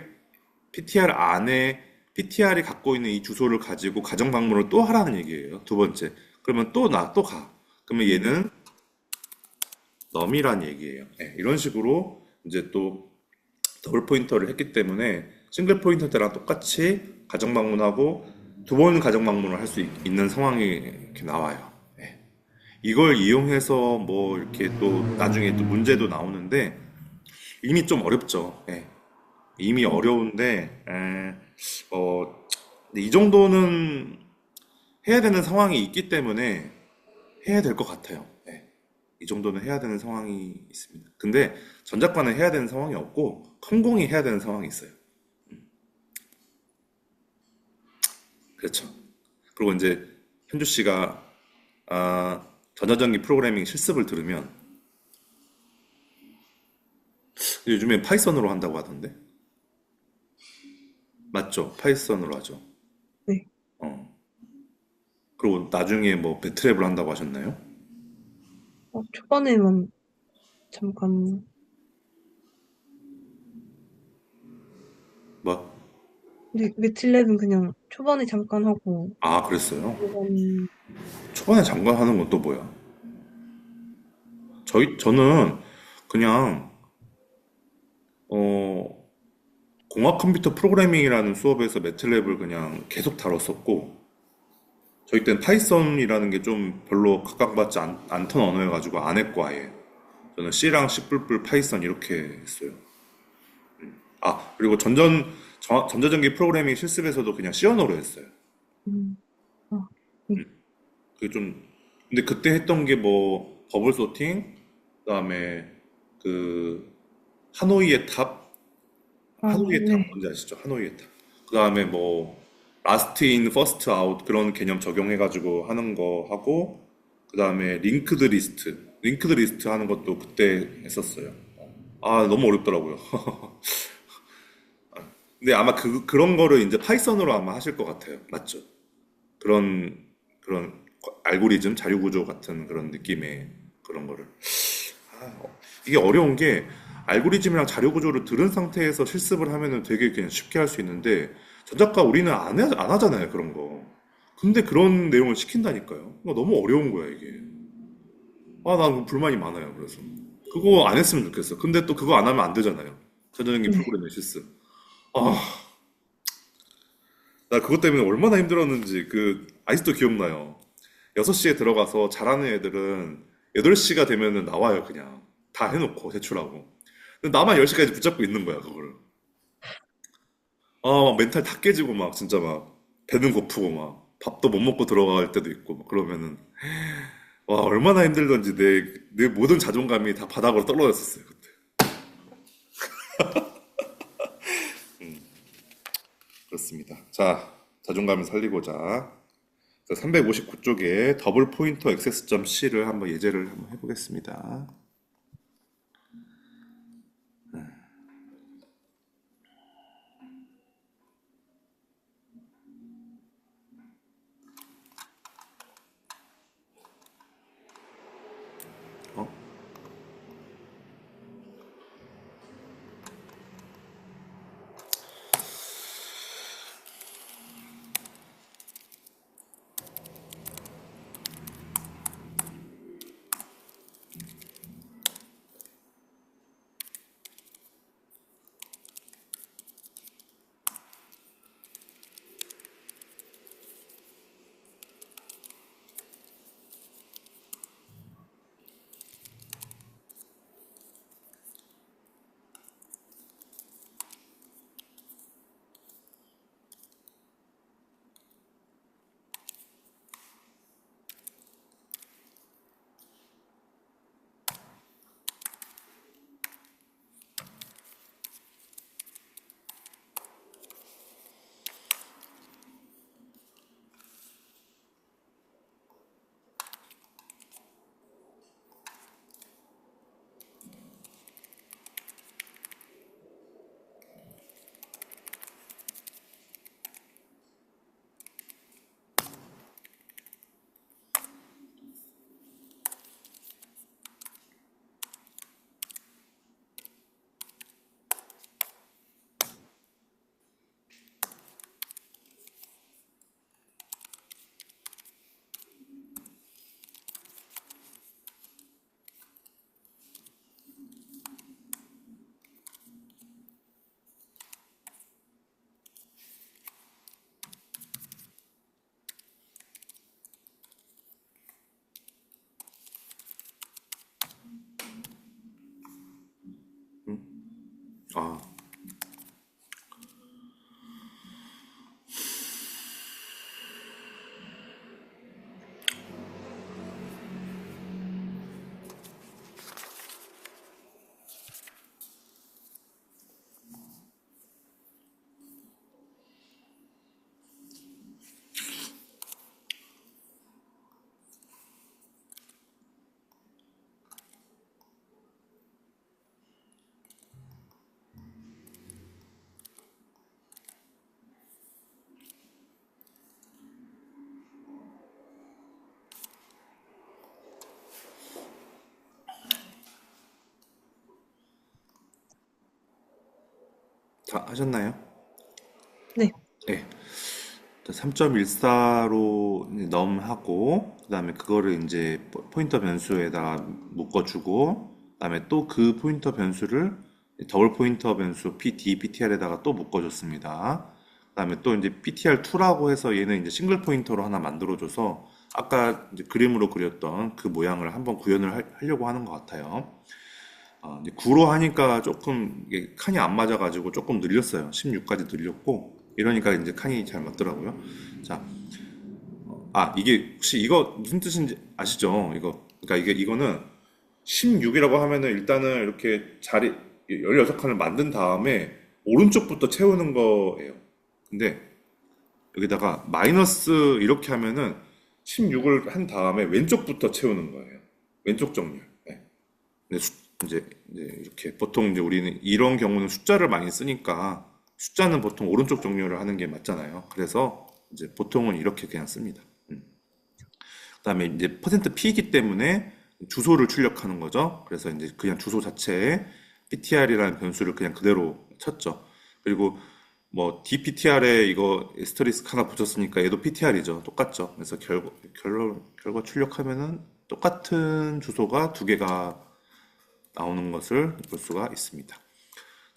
안에 PTR이 갖고 있는 이 주소를 가지고 가정 방문을 또 하라는 얘기예요. 두 번째. 그러면 또 가. 그러면 얘는 넘이란 얘기예요. 네, 이런 식으로 이제 또 더블 포인터를 했기 때문에 싱글 포인터 때랑 똑같이 가정 방문하고 두 번 가정 방문을 할 수 있는 상황이 이렇게 나와요. 네. 이걸 이용해서 뭐 이렇게 또 나중에 또 문제도 나오는데 이미 좀 어렵죠. 예. 이미 어려운데 근데 이 정도는 해야 되는 상황이 있기 때문에 해야 될 것 같아요. 예. 이 정도는 해야 되는 상황이 있습니다. 근데 전작과는 해야 되는 상황이 없고 컴공이 해야 되는 상황이 있어요. 그렇죠. 그리고 이제 현주 씨가 전자전기 프로그래밍 실습을 들으면 요즘에 파이썬으로 한다고 하던데 맞죠? 파이썬으로 하죠. 네. 어. 그리고 나중에 뭐 배트랩을 한다고 하셨나요? 초반에만 잠깐, 뭐? 근데 매틀랩은 그냥 초반에 잠깐 하고, 아, 그랬어요? 그건, 초반에 잠깐 하는 건 또 뭐야? 저는 그냥 어, 공학 컴퓨터 프로그래밍이라는 수업에서 매트랩을 그냥 계속 다뤘었고 저희 때는 파이썬이라는 게 좀 별로 각광받지 않던 언어여가지고 안 했고 아예 저는 C랑 C++, 파이썬 이렇게 했어요. 그리고 전자전기 프로그래밍 실습에서도 그냥 C 언어로 했어요. 음, 아, 네. 그게 좀 근데 그때 했던 게 뭐 버블 소팅 그다음에 그 하노이의 탑 하노이의 탑 네. 뭔지 아시죠? 하노이의 탑. 그다음에 뭐 라스트 인 퍼스트 아웃 그런 개념 적용해가지고 하는 거 하고 그다음에 링크드 리스트 하는 것도 그때 했었어요. 너무 어렵더라고요. 근데 아마 그런 거를 이제 파이썬으로 아마 하실 것 같아요. 맞죠? 그런 알고리즘 자료 구조 같은 그런 느낌의 그런 거를 이게 어려운 게 알고리즘이랑 자료 구조를 들은 상태에서 실습을 하면은 되게 그냥 쉽게 할 수 있는데 전작가 우리는 안 하잖아요 그런 거. 근데 그런 내용을 시킨다니까요. 이거 너무 어려운 거야 이게. 난 불만이 많아요. 그래서 그거 안 했으면 좋겠어. 근데 또 그거 안 하면 안 되잖아요. 전자전기 네. 프로그램의 실습. 아, 나 그것 때문에 얼마나 힘들었는지 아직도 기억나요. 6시에 들어가서 잘하는 애들은 8시가 되면은 나와요, 그냥. 다 해놓고, 제출하고. 근데 나만 10시까지 붙잡고 있는 거야, 그거를. 막 멘탈 다 깨지고 막, 진짜 막, 배는 고프고 막, 밥도 못 먹고 들어갈 때도 있고, 막 그러면은, 와, 얼마나 힘들던지 내 모든 자존감이 다 바닥으로 떨어졌었어요, 그때. 그렇습니다. 자, 자존감을 살리고자. 359쪽에 더블 포인터 액세스.c를 한번 예제를 한번 해보겠습니다. 어? 다 하셨나요? 네. 네. 3.14로 넘하고 그다음에 그거를 이제 포인터 변수에다가 묶어주고 그다음에 또 그 포인터 변수를 더블 포인터 변수 PD, PTR에다가 또 묶어줬습니다. 그다음에 또 이제 PTR2라고 해서 얘는 이제 싱글 포인터로 하나 만들어줘서 아까 이제 그림으로 그렸던 그 모양을 한번 구현을 하려고 하는 것 같아요. 이제 9로 하니까 조금 이게 칸이 안 맞아가지고 조금 늘렸어요. 16까지 늘렸고 이러니까 이제 칸이 잘 맞더라고요. 자, 이게 혹시 이거 무슨 뜻인지 아시죠? 이거 그러니까 이거는 16이라고 하면은 일단은 이렇게 자리 16칸을 만든 다음에 오른쪽부터 채우는 거예요. 근데 여기다가 마이너스 이렇게 하면은 16을 한 다음에 왼쪽부터 채우는 거예요. 왼쪽 정렬. 네. 근데 이제 이렇게 보통 이제 우리는 이런 경우는 숫자를 많이 쓰니까 숫자는 보통 오른쪽 정렬을 하는 게 맞잖아요. 그래서 이제 보통은 이렇게 그냥 씁니다. 그다음에 이제 퍼센트 P이기 때문에 주소를 출력하는 거죠. 그래서 이제 그냥 주소 자체에 PTR이라는 변수를 그냥 그대로 쳤죠. 그리고 뭐 DPTR에 이거 에스터리스크 하나 붙였으니까 얘도 PTR이죠. 똑같죠. 그래서 결과 출력하면은 똑같은 주소가 두 개가 나오는 것을 볼 수가 있습니다.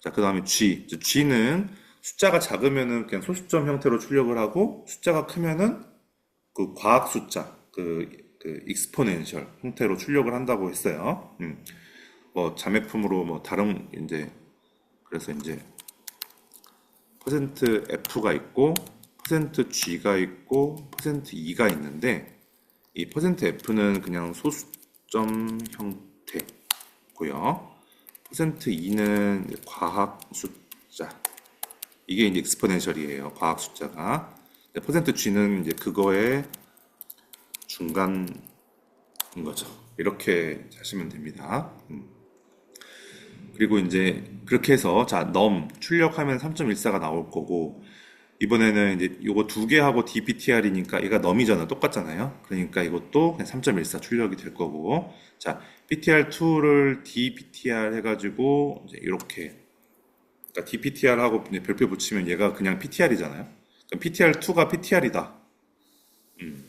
자, 그 다음에 G. G는 숫자가 작으면은 그냥 소수점 형태로 출력을 하고 숫자가 크면은 그 과학 숫자, 그 익스포넨셜 형태로 출력을 한다고 했어요. 뭐 자매품으로 뭐 다른 이제 그래서 이제 퍼센트 F가 있고 퍼센트 G가 있고 퍼센트 E가 있는데 이 퍼센트 F는 그냥 소수점 형태고요. 퍼센트 E는 과학 숫자. 이게 이제 익스포넨셜이에요. 과학 숫자가. 퍼센트 G는 이제 그거의 중간인 거죠. 이렇게 하시면 됩니다. 그리고 이제 그렇게 해서 자, 출력하면 3.14가 나올 거고 이번에는 이제 요거 두 개하고 DPTR이니까 얘가 넘이잖아. 똑같잖아요. 그러니까 이것도 그냥 3.14 출력이 될 거고 자, PTR2를 DPTR 해가지고 이제 이렇게 그러니까 DPTR하고 별표 붙이면 얘가 그냥 PTR이잖아요. 그럼 PTR2가 PTR이다.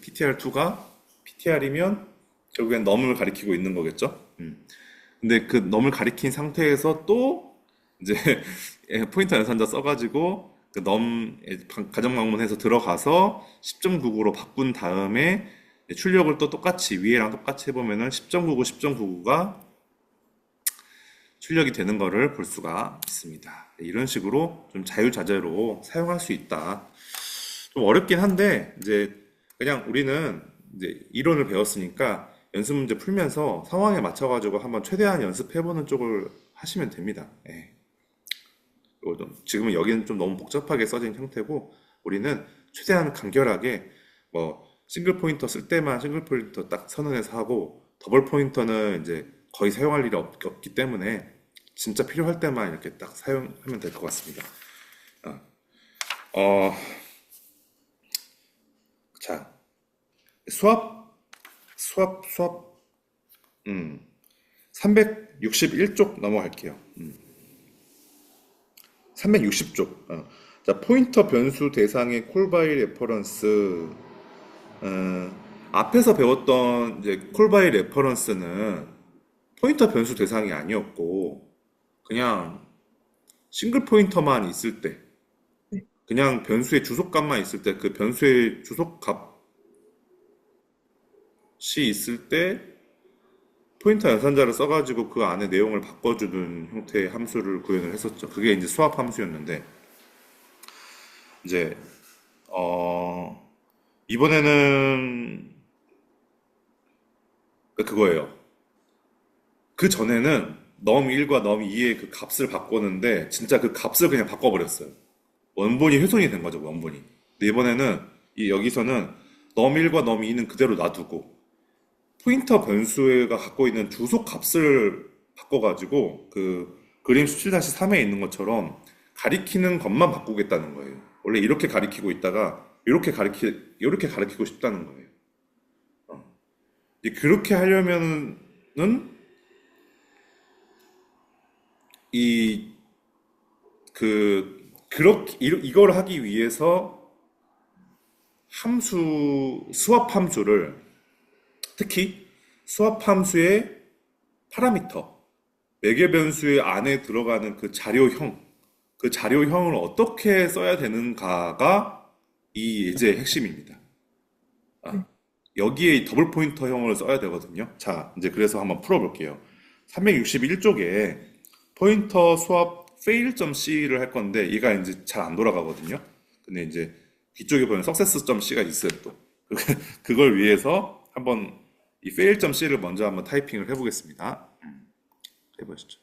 PTR2가 PTR이면 결국엔 넘을 가리키고 있는 거겠죠. 근데 그 넘을 가리킨 상태에서 또 이제 포인터 연산자 써가지고 그 가정 방문해서 들어가서 10.99로 바꾼 다음에 출력을 또 똑같이 위에랑 똑같이 해보면은 10.99, 10.99가 출력이 되는 거를 볼 수가 있습니다. 이런 식으로 좀 자유자재로 사용할 수 있다. 좀 어렵긴 한데 이제 그냥 우리는 이제 이론을 배웠으니까 연습 문제 풀면서 상황에 맞춰가지고 한번 최대한 연습해보는 쪽을 하시면 됩니다. 예. 지금은 여기는 좀 너무 복잡하게 써진 형태고 우리는 최대한 간결하게 뭐 싱글 포인터 쓸 때만 싱글 포인터 딱 선언해서 하고 더블 포인터는 이제 거의 사용할 일이 없기 때문에 진짜 필요할 때만 이렇게 딱 사용하면 될 것 같습니다. 어, 어, 자, 수압, 361쪽 넘어갈게요. 360쪽. 자, 포인터 변수 대상의 콜바이 레퍼런스. 앞에서 배웠던 이제 콜바이 레퍼런스는 포인터 변수 대상이 아니었고, 그냥 싱글 포인터만 있을 때, 네. 그냥 변수의 주소값만 있을 때, 그 변수의 주소값이 있을 때, 포인터 연산자를 써가지고 그 안에 내용을 바꿔주는 형태의 함수를 구현을 했었죠. 그게 이제 수압 함수였는데, 이제, 이번에는 그거예요. 그 전에는 num1과 num2의 그 값을 바꿨는데 진짜 그 값을 그냥 바꿔버렸어요. 원본이 훼손이 된 거죠, 원본이. 근데 이번에는 여기서는 num1과 num2는 그대로 놔두고 포인터 변수가 갖고 있는 주소 값을 바꿔가지고 그 그림 17-3에 있는 것처럼 가리키는 것만 바꾸겠다는 거예요. 원래 이렇게 가리키고 있다가 이렇게 가리키고 싶다는 거예요. 이제 그렇게 하려면은 이 그 그렇게 이걸 하기 위해서 수압 함수를, 특히 수압 함수의 파라미터, 매개 변수의 안에 들어가는 그 자료형을 어떻게 써야 되는가가 이 예제의 핵심입니다. 네. 아, 여기에 이 더블 포인터형을 써야 되거든요. 자, 이제 그래서 한번 풀어볼게요. 361쪽에 포인터 수압 fail.c를 할 건데 얘가 이제 잘 안 돌아가거든요. 근데 이제 뒤쪽에 보면 success.c가 있어요 또. 그걸 위해서 한번 이 fail.c를 먼저 한번 타이핑을 해보겠습니다. 해보시죠.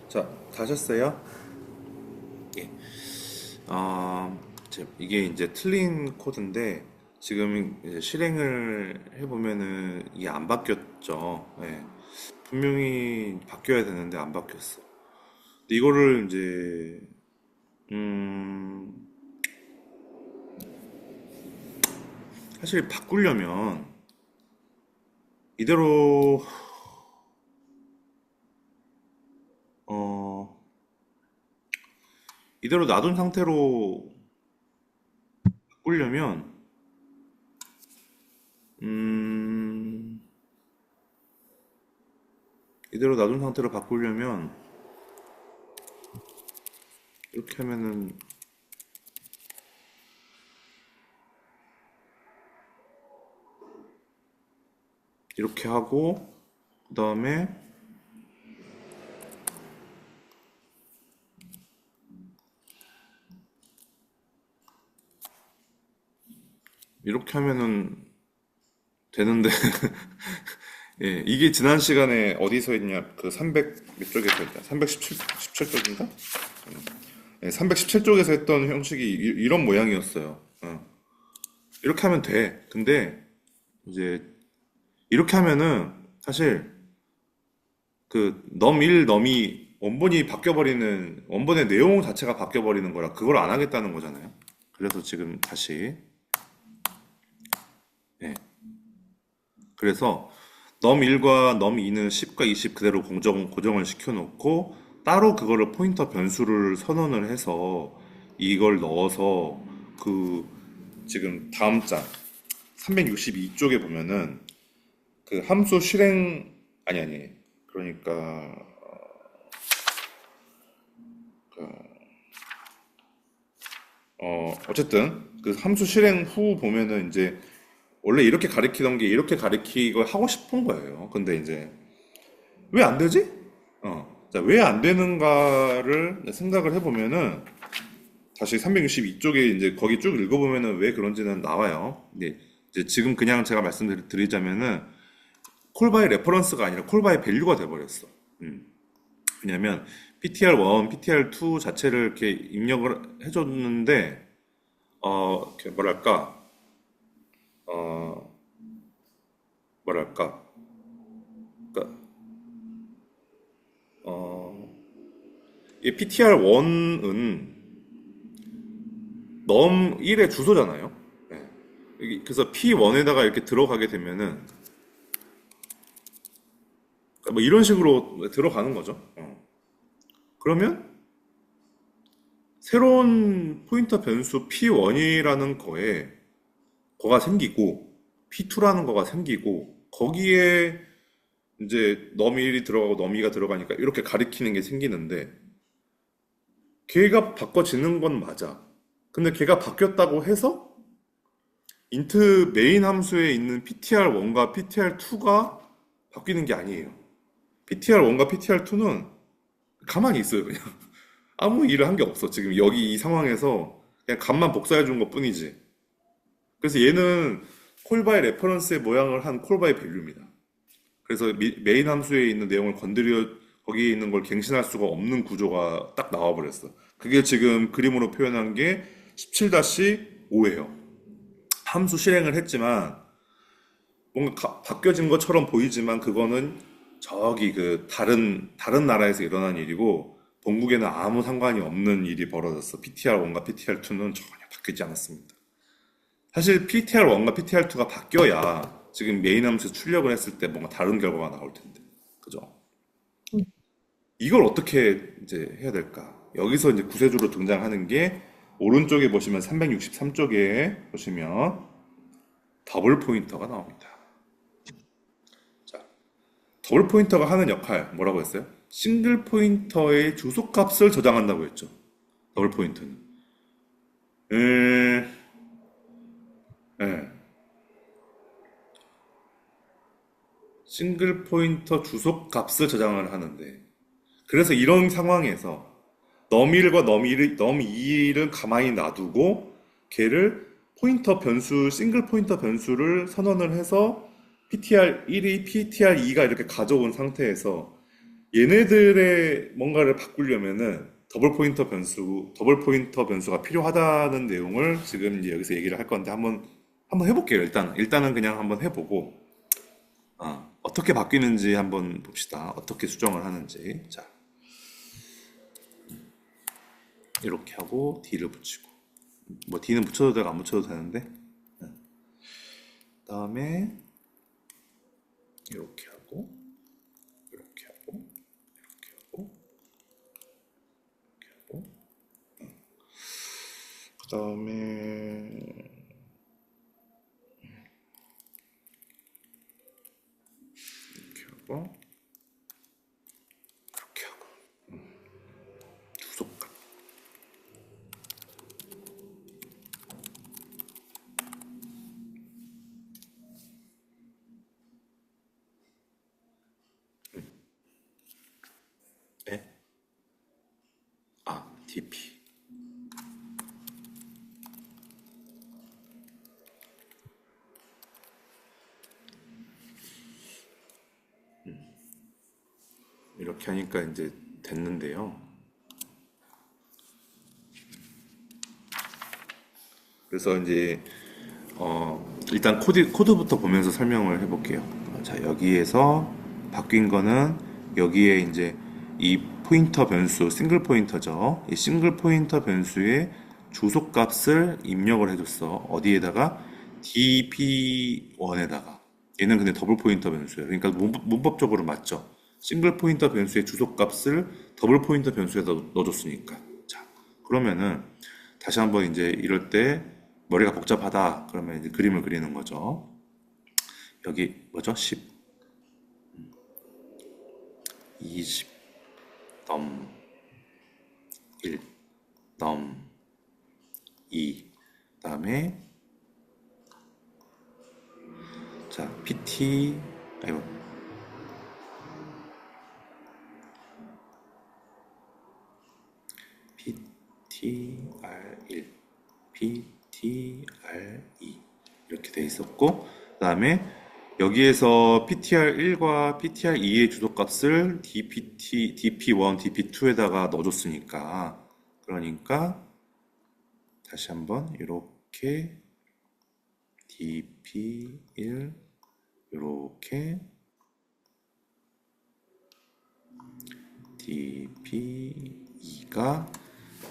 자, 다셨어요? 예. 이게 이제 틀린 코드인데 지금 이제 실행을 해보면은 이게 안 바뀌었죠. 예. 분명히 바뀌어야 되는데 안 바뀌었어. 근데 이거를 이제 음, 사실 바꾸려면 이대로 어, 이대로 놔둔 상태로 바꾸려면 음, 이대로 놔둔 상태로 바꾸려면 이렇게 하면은 이렇게 하고 그다음에 이렇게 하면은 되는데 예, 이게 지난 시간에 어디서 했냐? 그 300 몇 쪽에서 했냐? 317쪽인가? 예, 317쪽에서 했던 형식이 런 모양이었어요. 이렇게 하면 돼. 근데 이제 이렇게 하면은 사실 그 num1, num2 원본이 바뀌어버리는, 원본의 내용 자체가 바뀌어버리는 거라 그걸 안 하겠다는 거잖아요. 그래서 지금 다시, 예. 그래서 num1과 num2는 10과 20 그대로 고정을 시켜놓고 따로 그거를 포인터 변수를 선언을 해서 이걸 넣어서 그 지금 다음 장 362쪽에 보면은 그 함수 실행 아니 그러니까 어쨌든 그 함수 실행 후 보면은 이제 원래 이렇게 가리키던 게 이렇게 가리키고 하고 싶은 거예요. 근데 이제 왜 안 되지? 자, 왜 안 되는가를 생각을 해보면은 다시 362쪽에 이제 거기 쭉 읽어보면은 왜 그런지는 나와요. 근데 이제 지금 그냥 제가 말씀드리자면은 콜바이 레퍼런스가 아니라 콜바이 밸류가 돼버렸어. 왜냐면 PTR1, PTR2 자체를 이렇게 입력을 해줬는데 이렇게 어, 뭐랄까, 그러니까 이 PTR1은 넘 1의 주소잖아요. 네. 그래서 P1에다가 이렇게 들어가게 되면은 뭐 이런 식으로 들어가는 거죠. 그러면 새로운 포인터 변수 P1이라는 거가 생기고 P2라는 거가 생기고 거기에 이제 너미1이 들어가고 너미가 들어가니까 이렇게 가리키는 게 생기는데 걔가 바꿔지는 건 맞아. 근데 걔가 바뀌었다고 해서 인트 메인 함수에 있는 PTR1과 PTR2가 바뀌는 게 아니에요. PTR1과 PTR2는 가만히 있어요, 그냥. 아무 일을 한 게 없어. 지금 여기 이 상황에서 그냥 값만 복사해 준 것 뿐이지. 그래서 얘는 콜바이 레퍼런스의 모양을 한 콜바이 밸류입니다. 그래서 메인 함수에 있는 내용을 거기에 있는 걸 갱신할 수가 없는 구조가 딱 나와버렸어. 그게 지금 그림으로 표현한 게 17-5예요. 함수 실행을 했지만 뭔가 바뀌어진 것처럼 보이지만 그거는 저기 그 다른 나라에서 일어난 일이고 본국에는 아무 상관이 없는 일이 벌어졌어. PTR1과 PTR2는 전혀 바뀌지 않았습니다. 사실 PTR1과 PTR2가 바뀌어야 지금 메인 함수 출력을 했을 때 뭔가 다른 결과가 나올 텐데. 그죠? 이걸 어떻게 이제 해야 될까? 여기서 이제 구세주로 등장하는 게 오른쪽에 보시면 363쪽에 보시면 더블 포인터가 나옵니다. 자, 더블 포인터가 하는 역할 뭐라고 했어요? 싱글 포인터의 주소값을 저장한다고 했죠. 더블 포인터는. 에, 예. 싱글 포인터 주소값을 저장을 하는데 그래서 이런 상황에서 너밀과 너미2를 가만히 놔두고 걔를 포인터 변수, 싱글 포인터 변수를 선언을 해서 PTR1이 PTR2가 이렇게 가져온 상태에서 얘네들의 뭔가를 바꾸려면은 더블 포인터 변수가 필요하다는 내용을 지금 이제 여기서 얘기를 할 건데 한번 해볼게요. 일단은 그냥 한번 해보고 어떻게 바뀌는지 한번 봅시다. 어떻게 수정을 하는지. 자, 이렇게 하고 D를 붙이고 뭐 D는 붙여도 되고 안 붙여도 되는데 그다음에 이렇게 하고 이렇게 하고 이렇게 하고 이렇게 하고 그다음에 이렇게 하고 이렇게 하고 주소값 에? DP 이렇게 하니까 이제 됐는데요. 그래서 이제 일단 코드부터 보면서 설명을 해볼게요. 자, 여기에서 바뀐 거는 여기에 이제 이 포인터 변수, 싱글 포인터죠. 이 싱글 포인터 변수의 주소값을 입력을 해줬어. 어디에다가? dp1에다가. 얘는 근데 더블 포인터 변수예요. 그러니까 문법적으로 맞죠. 싱글 포인터 변수의 주소값을 더블 포인터 변수에다 넣어줬으니까. 자, 그러면은 다시 한번 이제 이럴 때 머리가 복잡하다. 그러면 이제 그림을 그리는 거죠. 여기 뭐죠? 10, 20, 넘 1, 넘 2, 그다음에 자, PT 아이고 PTR1, PTR2 이렇게 돼 있었고, 그다음에 여기에서 PTR1과 PTR2의 주소값을 DP1, DP2에다가 넣어줬으니까, 그러니까 다시 한번 이렇게 DP1 이렇게 DP2가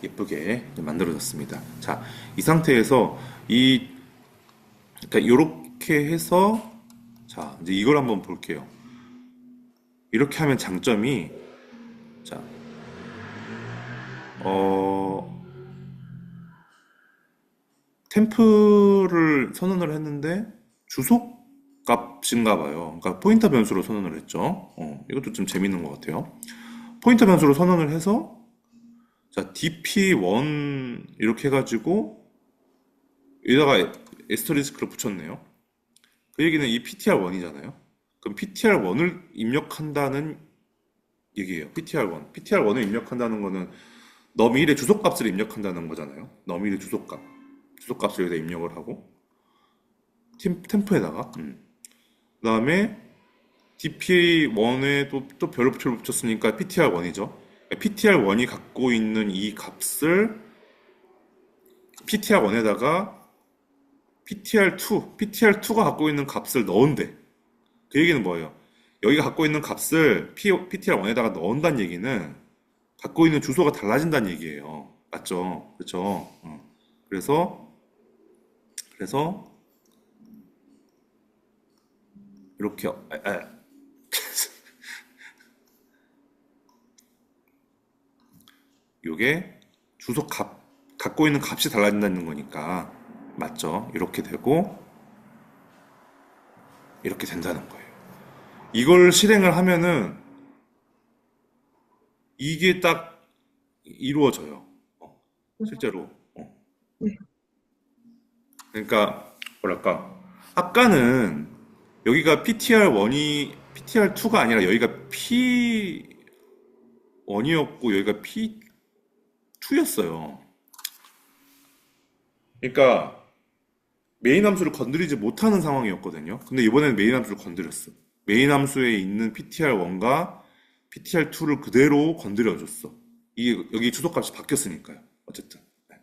예쁘게 만들어졌습니다. 자, 이 상태에서 그러니까 이렇게 해서 자, 이제 이걸 한번 볼게요. 이렇게 하면 장점이 자, 어, 템플을 선언을 했는데 주소 값인가 봐요. 그러니까 포인터 변수로 선언을 했죠. 이것도 좀 재밌는 것 같아요. 포인터 변수로 선언을 해서 자, dp1 이렇게 해가지고 여기다가 에스터리스크를 붙였네요. 그 얘기는 이 ptr1이잖아요. 그럼 ptr1을 입력한다는 얘기예요. ptr1. ptr1을 입력한다는 거는 너밀의 주소값을 입력한다는 거잖아요. 너밀의 주소값. 주소값을 여기다 입력을 하고 템프에다가 그다음에 dp1에 또 별을 붙였으니까 ptr1이죠. ptr1이 갖고 있는 이 값을 ptr1에다가 ptr2가 갖고 있는 값을 넣은대. 그 얘기는 뭐예요? 여기가 갖고 있는 값을 ptr1에다가 넣은다는 얘기는 갖고 있는 주소가 달라진다는 얘기예요. 맞죠? 그렇죠? 그래서 이렇게 요게 갖고 있는 값이 달라진다는 거니까 맞죠? 이렇게 되고 이렇게 된다는 거예요. 이걸 실행을 하면은 이게 딱 이루어져요. 실제로. 네. 그러니까 뭐랄까? 아까는 여기가 PTR2가 아니라 여기가 P1이었고 여기가 P2였어요. 그러니까 메인 함수를 건드리지 못하는 상황이었거든요. 근데 이번에는 메인 함수를 건드렸어. 메인 함수에 있는 PTR1과 PTR2를 그대로 건드려줬어. 여기 주소값이 바뀌었으니까요. 어쨌든. 네.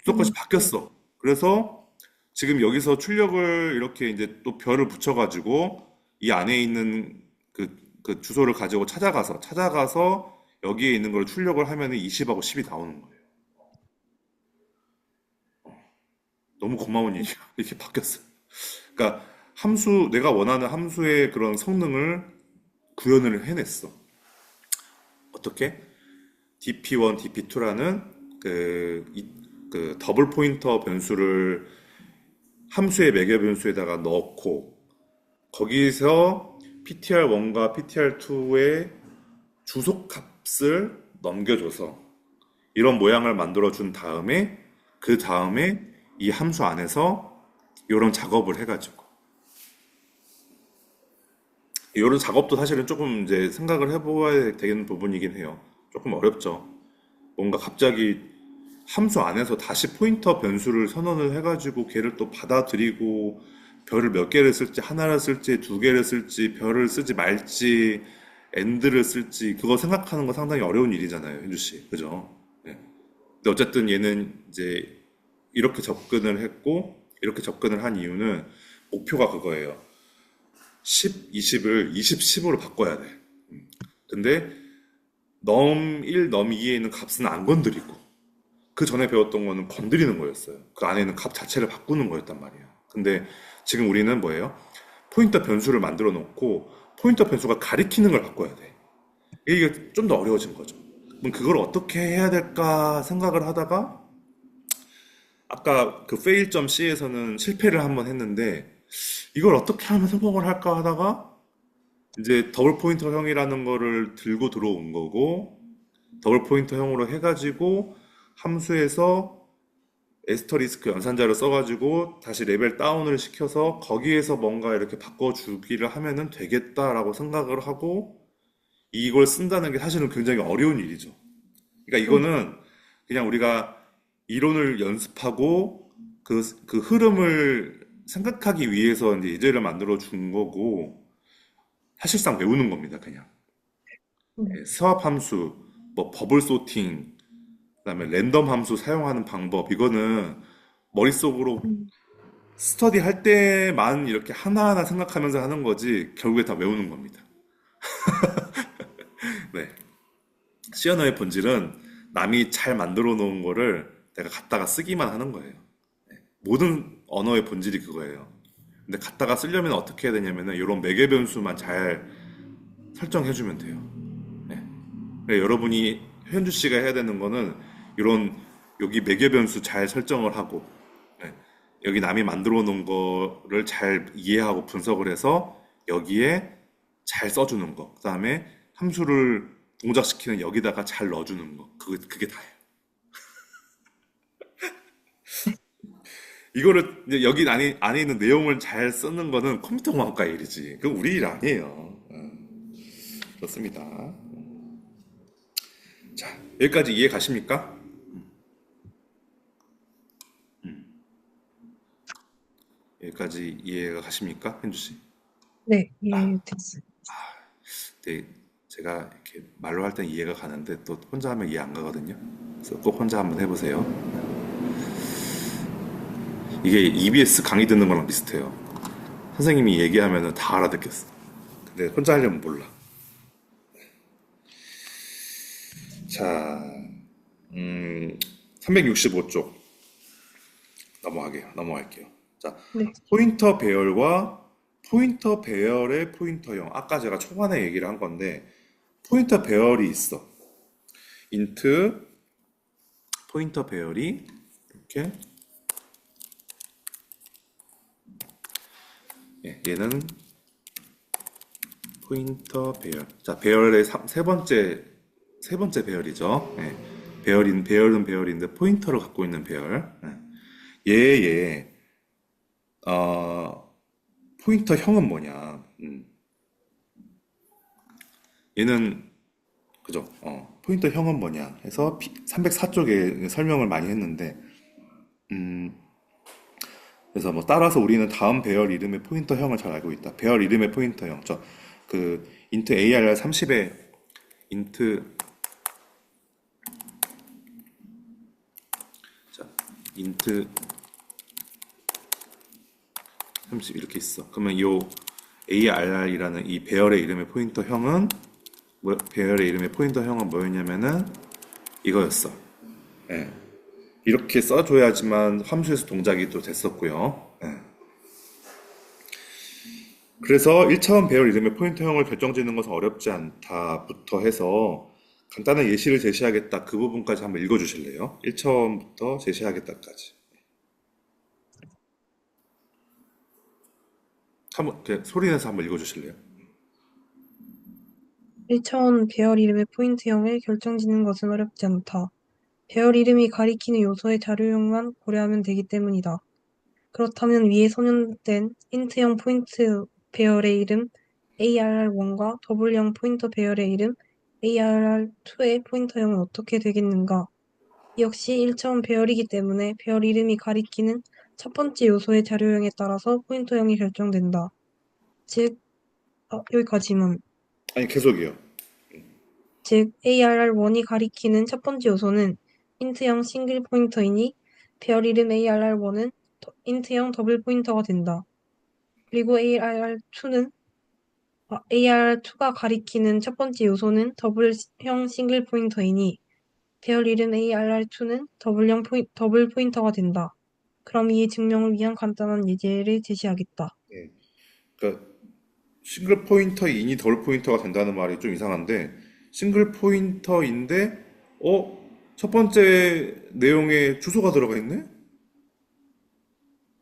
주소값이 네. 바뀌었어. 그래서 지금 여기서 출력을 이렇게 이제 또 별을 붙여가지고 이 안에 있는 그 주소를 가지고 찾아가서 여기에 있는 걸 출력을 하면은 20하고 10이 나오는 거예요. 너무 고마운 얘기야. 이렇게 바뀌었어. 그러니까 내가 원하는 함수의 그런 성능을 구현을 해냈어. 어떻게? dp1, dp2라는 그 더블 포인터 변수를 함수의 매개 변수에다가 넣고 거기서 ptr1과 ptr2의 주소 값을 넘겨줘서 이런 모양을 만들어 준 다음에 그 다음에 이 함수 안에서 이런 작업을 해가지고 이런 작업도 사실은 조금 이제 생각을 해보아야 되는 부분이긴 해요. 조금 어렵죠. 뭔가 갑자기 함수 안에서 다시 포인터 변수를 선언을 해가지고 걔를 또 받아들이고 별을 몇 개를 쓸지 하나를 쓸지 두 개를 쓸지 별을 쓰지 말지 엔드를 쓸지 그거 생각하는 거 상당히 어려운 일이잖아요, 현주 씨. 그죠? 네. 근데 어쨌든 얘는 이제 이렇게 접근을 했고 이렇게 접근을 한 이유는 목표가 그거예요. 10, 20을 20, 10으로 바꿔야 돼. 근데 num1, num2에 있는 값은 안 건드리고 그 전에 배웠던 거는 건드리는 거였어요. 그 안에 있는 값 자체를 바꾸는 거였단 말이에요. 근데 지금 우리는 뭐예요? 포인터 변수를 만들어 놓고 포인터 변수가 가리키는 걸 바꿔야 돼. 이게 좀 더 어려워진 거죠. 그럼 그걸 어떻게 해야 될까 생각을 하다가 아까 그 fail.c에서는 실패를 한번 했는데 이걸 어떻게 하면 성공을 할까 하다가 이제 더블 포인터형이라는 거를 들고 들어온 거고 더블 포인터형으로 해가지고 함수에서 에스터리스크 연산자를 써가지고 다시 레벨 다운을 시켜서 거기에서 뭔가 이렇게 바꿔주기를 하면은 되겠다라고 생각을 하고 이걸 쓴다는 게 사실은 굉장히 어려운 일이죠. 그러니까 네. 이거는 그냥 우리가 이론을 연습하고 그 흐름을 생각하기 위해서 이제 예제를 만들어 준 거고 사실상 외우는 겁니다, 그냥. 예, 수합 함수, 뭐 버블 소팅, 그다음에 랜덤 함수 사용하는 방법 이거는 머릿속으로 음, 스터디 할 때만 이렇게 하나하나 생각하면서 하는 거지 결국에 다 외우는 겁니다. 네. C 언어의 본질은 남이 잘 만들어 놓은 거를 내가 갖다가 쓰기만 하는 거예요. 모든 언어의 본질이 그거예요. 근데 갖다가 쓰려면 어떻게 해야 되냐면은 이런 매개 변수만 잘 설정해주면 돼요. 네. 그래서 여러분이 현주 씨가 해야 되는 거는 이런 여기 매개 변수 잘 설정을 하고 네. 여기 남이 만들어 놓은 거를 잘 이해하고 분석을 해서 여기에 잘 써주는 거. 그다음에 함수를 동작시키는 여기다가 잘 넣어주는 거. 그게 다예요. 이거를 이제 여기 안에 있는 내용을 잘 쓰는 거는 컴퓨터공학과 일이지. 그건 우리 일 아니에요. 그렇습니다. 자, 여기까지 이해 가십니까? 여기까지 이해가 가십니까? 현주 씨? 네, 이해됐어요. 네, 제가 이렇게 말로 할 땐 이해가 가는데 또 혼자 하면 이해 안 가거든요. 그래서 꼭 혼자 한번 해보세요. 이게 EBS 강의 듣는 거랑 비슷해요. 선생님이 얘기하면 다 알아듣겠어. 근데 혼자 하려면 몰라. 자, 365쪽 넘어갈게요. 자, 네, 포인터 배열과 포인터 배열의 포인터형. 아까 제가 초반에 얘기를 한 건데, 포인터 배열이 있어. 인트 포인터 배열이 이렇게 얘는 포인터 배열. 자, 배열의 세 번째 배열이죠. 배열은 배열인데 포인터를 갖고 있는 배열. 얘의 어, 포인터형은 뭐냐? 얘는 그죠? 포인터형은 뭐냐? 해서 304쪽에 설명을 많이 했는데, 그래서 뭐 따라서 우리는 다음 배열 이름의 포인터형을 잘 알고 있다. 배열 이름의 포인터형. 그 int ARR 30에 int 자, int 30 이렇게 있어. 그러면 요 ARR이라는 이 배열의 이름의 포인터형은 배열의 이름의 포인터형은 뭐였냐면은 이거였어. 예. 이렇게 써줘야지만 함수에서 동작이 또 됐었고요. 예. 그래서 1차원 배열 이름의 포인터형을 결정짓는 것은 어렵지 않다부터 해서 간단한 예시를 제시하겠다. 그 부분까지 한번 읽어주실래요? 1차원부터 제시하겠다까지. 한번 이렇게 소리 내서 한번 읽어주실래요? 1차원 배열 이름의 포인트형을 결정짓는 것은 어렵지 않다. 배열 이름이 가리키는 요소의 자료형만 고려하면 되기 때문이다. 그렇다면 위에 선언된 인트형 포인트 배열의 이름 ARR1과 더블형 포인터 배열의 이름 ARR2의 포인터형은 어떻게 되겠는가? 역시 1차원 배열이기 때문에 배열 이름이 가리키는 첫 번째 요소의 자료형에 따라서 포인터형이 결정된다. 즉, 여기까지만. 아니, 계속이요. 즉, ARR1이 가리키는 첫 번째 요소는 인트형 싱글 포인터이니 배열 이름 ARR1은 인트형 더블 포인터가 된다. 그리고 ARR2는 AR2가 가리키는 첫 번째 요소는 더블형 싱글 포인터이니 배열 이름 ARR2는 더블 포인터가 된다. 그럼 이 증명을 위한 간단한 예제를 제시하겠다. 예. 그러니까 싱글 포인터이니 더블 포인터가 된다는 말이 좀 이상한데 싱글 포인터인데 첫 번째 내용에 주소가 들어가 있네?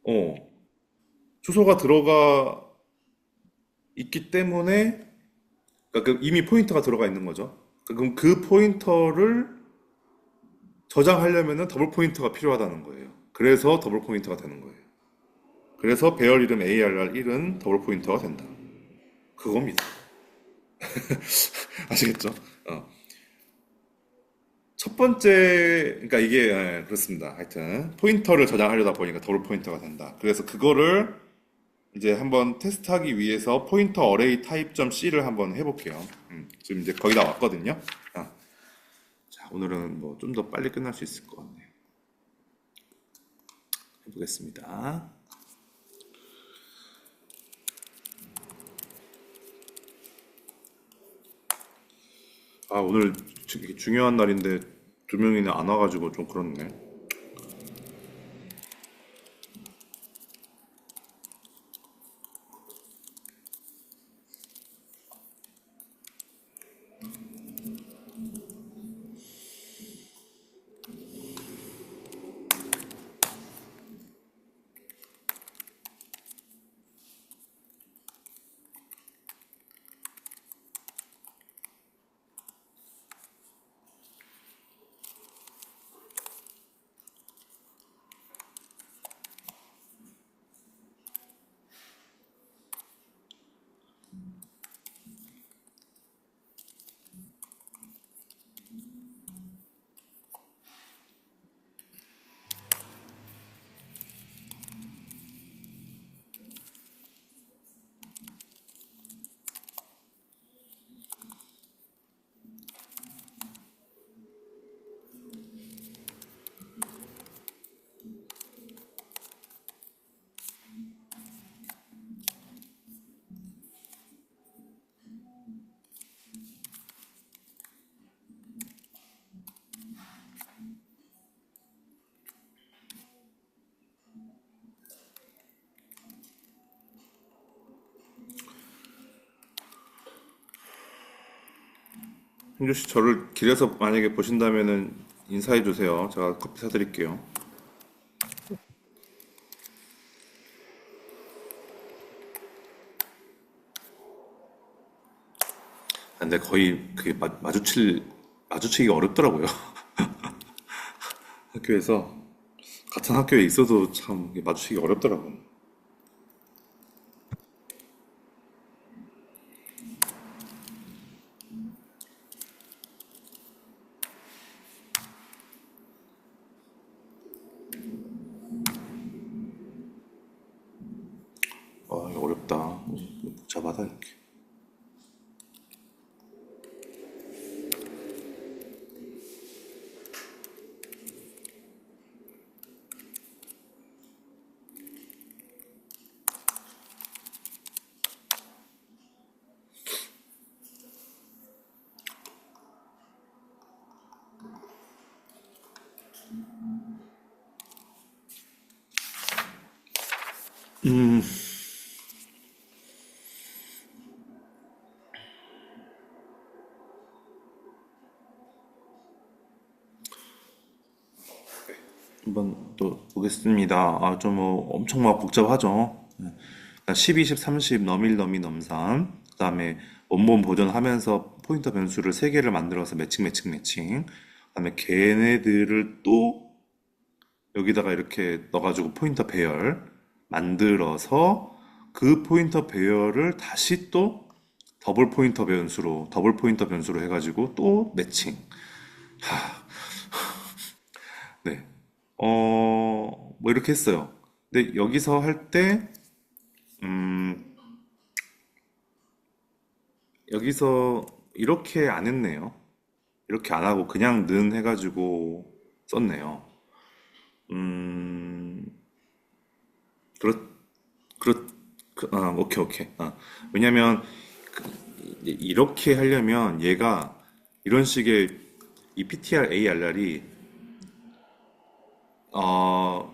어, 주소가 들어가 있기 때문에 그러니까 이미 포인터가 들어가 있는 거죠. 그럼 그 포인터를 저장하려면은 더블 포인터가 필요하다는 거예요. 그래서 더블 포인터가 되는 거예요. 그래서 배열 이름 ARR1은 더블 포인터가 된다. 그겁니다. 아시겠죠? 어. 첫 번째, 그러니까 이게 그렇습니다. 하여튼 포인터를 저장하려다 보니까 더블 포인터가 된다. 그래서 그거를 이제 한번 테스트하기 위해서 포인터 어레이 타입.c를 한번 해볼게요. 지금 이제 거의 다 왔거든요. 자, 오늘은 뭐 좀 더 빨리 끝날 수 있을 것 같네요. 해보겠습니다. 오늘 이게 중요한 날인데 두 명이나 안 와가지고 좀 그렇네. 흥주 씨 저를 길에서 만약에 보신다면은 인사해 주세요. 제가 커피 사드릴게요. 근데 거의 그게 마주치기 어렵더라고요. 학교에서 같은 학교에 있어도 참 이게 마주치기 어렵더라고요. 이거 어렵다. 복잡하다 이렇게. 한번 또 보겠습니다. 좀 뭐 엄청 막 복잡하죠. 10, 20, 30, 넘1, 넘2, 넘3. 그다음에 원본 보존하면서 포인터 변수를 3개를 만들어서 매칭, 매칭, 매칭. 그다음에 걔네들을 또 여기다가 이렇게 넣어가지고 포인터 배열 만들어서 그 포인터 배열을 다시 또 더블 포인터 변수로 해가지고 또 매칭. 네. 뭐 이렇게 했어요. 근데 여기서 할 때, 여기서 이렇게 안 했네요. 이렇게 안 하고 그냥 는 해가지고 썼네요. 음, 그렇, 그렇, 오케이, 오케이. 왜냐면 이렇게 하려면 얘가 이런 식의 이 PTR ARR이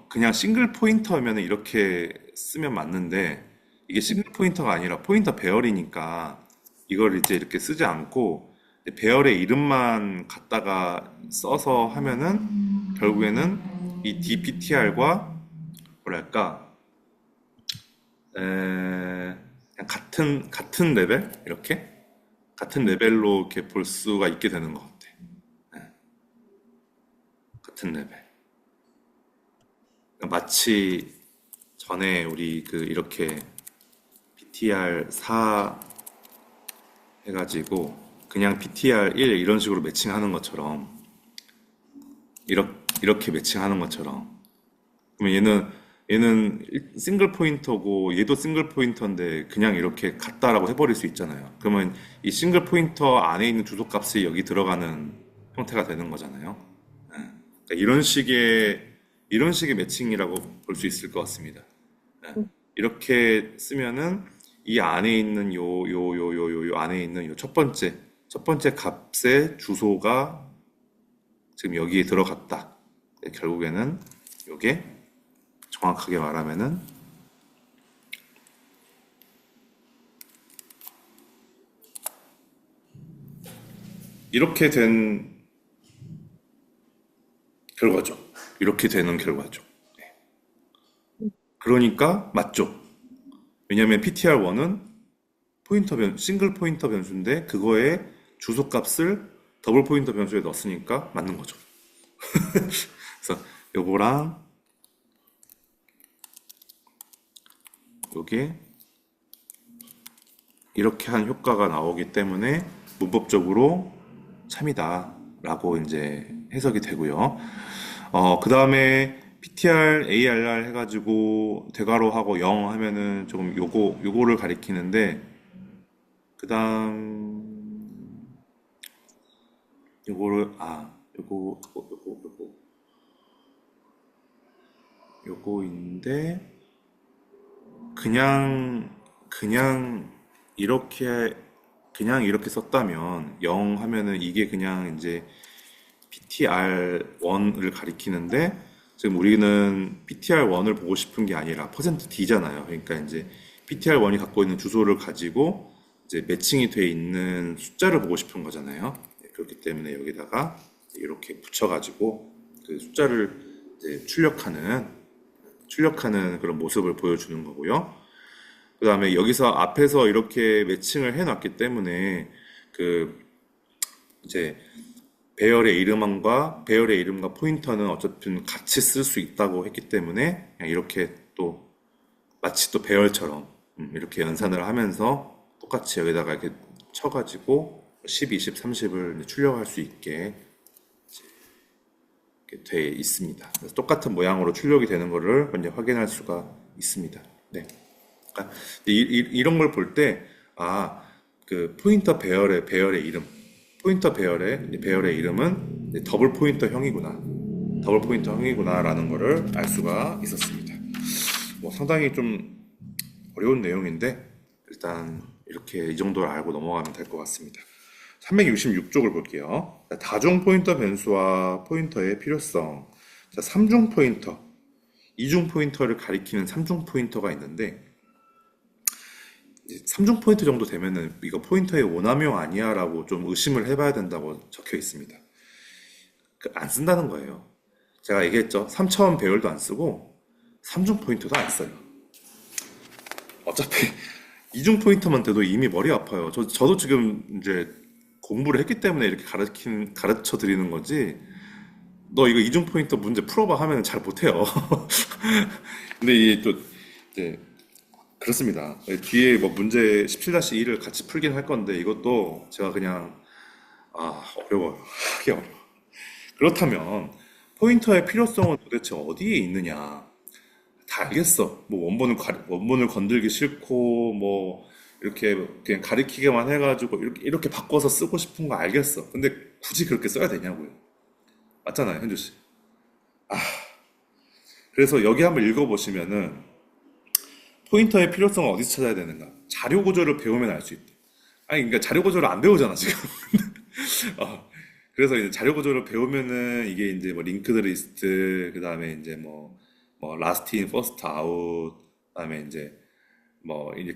그냥 싱글 포인터면 이렇게 쓰면 맞는데 이게 싱글 포인터가 아니라 포인터 배열이니까 이걸 이제 이렇게 쓰지 않고 배열의 이름만 갖다가 써서 하면은 결국에는 이 DPTR과 뭐랄까 그냥 같은 레벨 이렇게 같은 레벨로 이렇게 볼 수가 있게 되는 것 같아. 네, 같은 레벨. 그러니까 마치 전에 우리 그 이렇게 BTR 4 해가지고 그냥 BTR 1 이런 식으로 매칭하는 것처럼 이렇게 매칭하는 것처럼 그러면 얘는 싱글 포인터고 얘도 싱글 포인터인데 그냥 이렇게 같다라고 해버릴 수 있잖아요. 그러면 이 싱글 포인터 안에 있는 주소값이 여기 들어가는 형태가 되는 거잖아요. 예. 그러니까 이런 식의 매칭이라고 볼 수 있을 것 같습니다. 예. 이렇게 쓰면은 이 안에 있는 요 안에 있는 요 첫 번째 값의 주소가 지금 여기에 들어갔다. 결국에는 요게 정확하게 말하면은 이렇게 된 결과죠. 이렇게 되는 결과죠. 네. 그러니까 맞죠. 왜냐하면 PTR1은 싱글 포인터 변수인데 그거에 주소값을 더블 포인터 변수에 넣었으니까 맞는 거죠. 그래서 요거랑 요게 이렇게 한 효과가 나오기 때문에 문법적으로 참이다라고 이제 해석이 되고요. 그 다음에 PTR, ARR 해가지고 대괄호하고 0 하면은 조금 요거를 가리키는데 그 다음 요거를 요거인데 그냥 이렇게 썼다면 0 하면은 이게 그냥 이제 PTR1을 가리키는데 지금 우리는 PTR1을 보고 싶은 게 아니라 %D잖아요. 그러니까 이제 PTR1이 갖고 있는 주소를 가지고 이제 매칭이 돼 있는 숫자를 보고 싶은 거잖아요. 네, 그렇기 때문에 여기다가 이렇게 붙여가지고 그 숫자를 이제 출력하는 그런 모습을 보여주는 거고요. 그 다음에 여기서 앞에서 이렇게 매칭을 해놨기 때문에 그 이제 배열의 이름과 포인터는 어차피 같이 쓸 수 있다고 했기 때문에 그냥 이렇게 또 마치 또 배열처럼 이렇게 연산을 하면서 똑같이 여기다가 이렇게 쳐가지고 10, 20, 30을 출력할 수 있게 이렇게 돼 있습니다. 그래서 똑같은 모양으로 출력이 되는 것을 먼저 확인할 수가 있습니다. 네. 그러니까 이런 걸 볼 때, 그 포인터 배열의 이름, 포인터 배열의 이름은 이제 더블 포인터형이구나라는 거를 알 수가 있었습니다. 뭐 상당히 좀 어려운 내용인데 일단 이렇게 이 정도를 알고 넘어가면 될 것 같습니다. 366쪽을 볼게요. 자, 다중 포인터 변수와 포인터의 필요성. 자, 3중 포인터, 2중 포인터를 가리키는 3중 포인터가 있는데 3중 포인트 정도 되면은 이거 포인터의 원화명 아니야 라고 좀 의심을 해봐야 된다고 적혀 있습니다. 안 쓴다는 거예요. 제가 얘기했죠. 3차원 배열도 안 쓰고 3중 포인터도 안 써요. 어차피 2중 포인터만 돼도 이미 머리 아파요. 저도 지금 이제 공부를 했기 때문에 이렇게 가르쳐 드리는 거지. 너 이거 2중 포인터 문제 풀어봐 하면 잘 못해요. 근데 이게 또 이제 그렇습니다. 뒤에 뭐 문제 17-2를 같이 풀긴 할 건데 이것도 제가 그냥 어려워요. 하기 어려워. 그렇다면 포인터의 필요성은 도대체 어디에 있느냐? 다 알겠어. 뭐 원본을 건들기 싫고 뭐 이렇게 그냥 가리키게만 해가지고 이렇게 바꿔서 쓰고 싶은 거 알겠어. 근데 굳이 그렇게 써야 되냐고요. 맞잖아요, 현주 씨. 그래서 여기 한번 읽어보시면은 포인터의 필요성을 어디서 찾아야 되는가? 자료 구조를 배우면 알 수 있다. 아니, 그러니까 자료 구조를 안 배우잖아, 지금. 어, 그래서 이제 자료 구조를 배우면은 이게 이제 뭐 링크드 리스트, 그 다음에 이제 뭐 라스트 인, 퍼스트 아웃, 그다음에 이제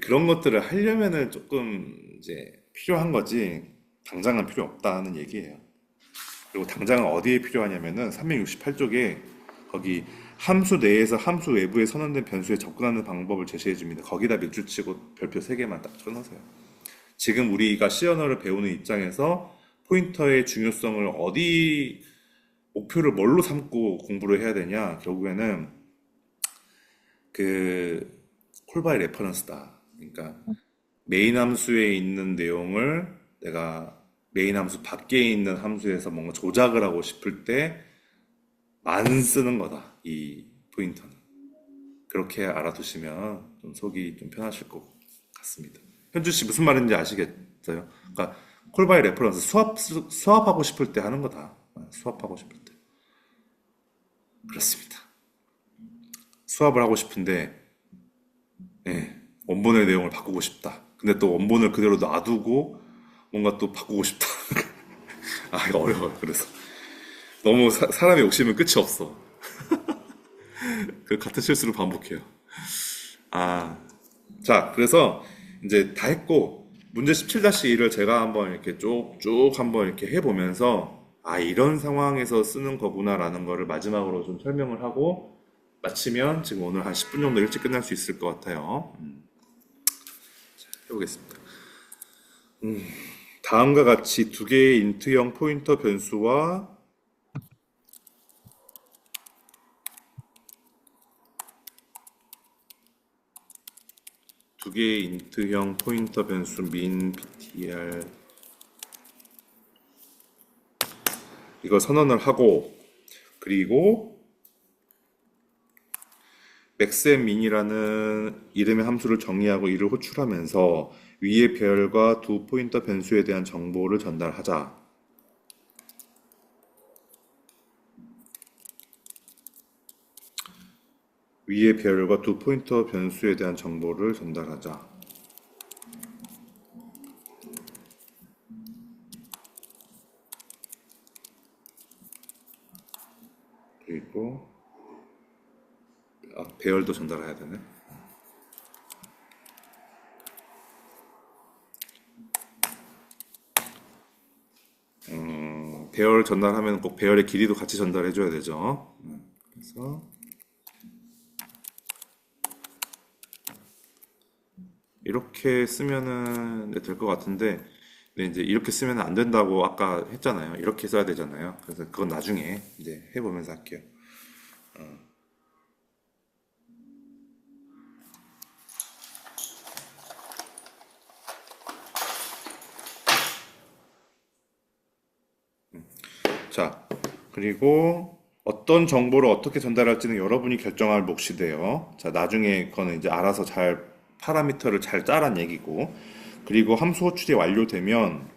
그런 것들을 하려면은 조금 이제 필요한 거지. 당장은 필요 없다는 얘기예요. 그리고 당장은 어디에 필요하냐면은 368쪽에 거기 함수 내에서 함수 외부에 선언된 변수에 접근하는 방법을 제시해 줍니다. 거기다 몇 줄 치고 별표 3개만 딱 쳐넣으세요. 지금 우리가 C 언어를 배우는 입장에서 포인터의 중요성을 목표를 뭘로 삼고 공부를 해야 되냐? 결국에는 그 콜바이 레퍼런스다. 그러니까 메인 함수에 있는 내용을 내가 메인 함수 밖에 있는 함수에서 뭔가 조작을 하고 싶을 때 안 쓰는 거다. 이 포인터는. 그렇게 알아두시면 좀 속이 좀 편하실 것 같습니다. 현주 씨 무슨 말인지 아시겠어요? 그러니까 콜바이 레퍼런스 수합하고 싶을 때 하는 거다. 수합하고 싶을 때. 그렇습니다. 수합을 하고 싶은데 예, 원본의 내용을 바꾸고 싶다. 근데 또 원본을 그대로 놔두고 뭔가 또 바꾸고 싶다. 아, 이거 어려워요. 그래서 너무 사람의 욕심은 끝이 없어. 그 같은 실수를 반복해요. 아, 자, 그래서 이제 다 했고 문제 17-1을 제가 한번 이렇게 쭉쭉 한번 이렇게 해보면서 아, 이런 상황에서 쓰는 거구나라는 거를 마지막으로 좀 설명을 하고 마치면 지금 오늘 한 10분 정도 일찍 끝날 수 있을 것 같아요. 해보겠습니다. 다음과 같이 두 개의 인트형 포인터 변수와 두 개의 인트형 포인터 변수 min ptr 이거 선언을 하고 그리고 maxmin이라는 이름의 함수를 정의하고 이를 호출하면서 위의 배열과 두 포인터 변수에 대한 정보를 전달하자. 위의 배열과 두 포인터 변수에 대한 정보를 전달하자. 그리고 배열도 전달해야 되네. 배열 전달하면 꼭 배열의 길이도 같이 전달해줘야 되죠. 그래서 이렇게 쓰면은 될 것 같은데, 근데 이제 이렇게 쓰면 안 된다고 아까 했잖아요. 이렇게 써야 되잖아요. 그래서 그건 나중에 이제 해보면서 할게요. 자, 그리고 어떤 정보를 어떻게 전달할지는 여러분이 결정할 몫이 돼요. 자, 나중에 그거는 이제 알아서 잘 파라미터를 잘 짜란 얘기고, 그리고 함수 호출이 완료되면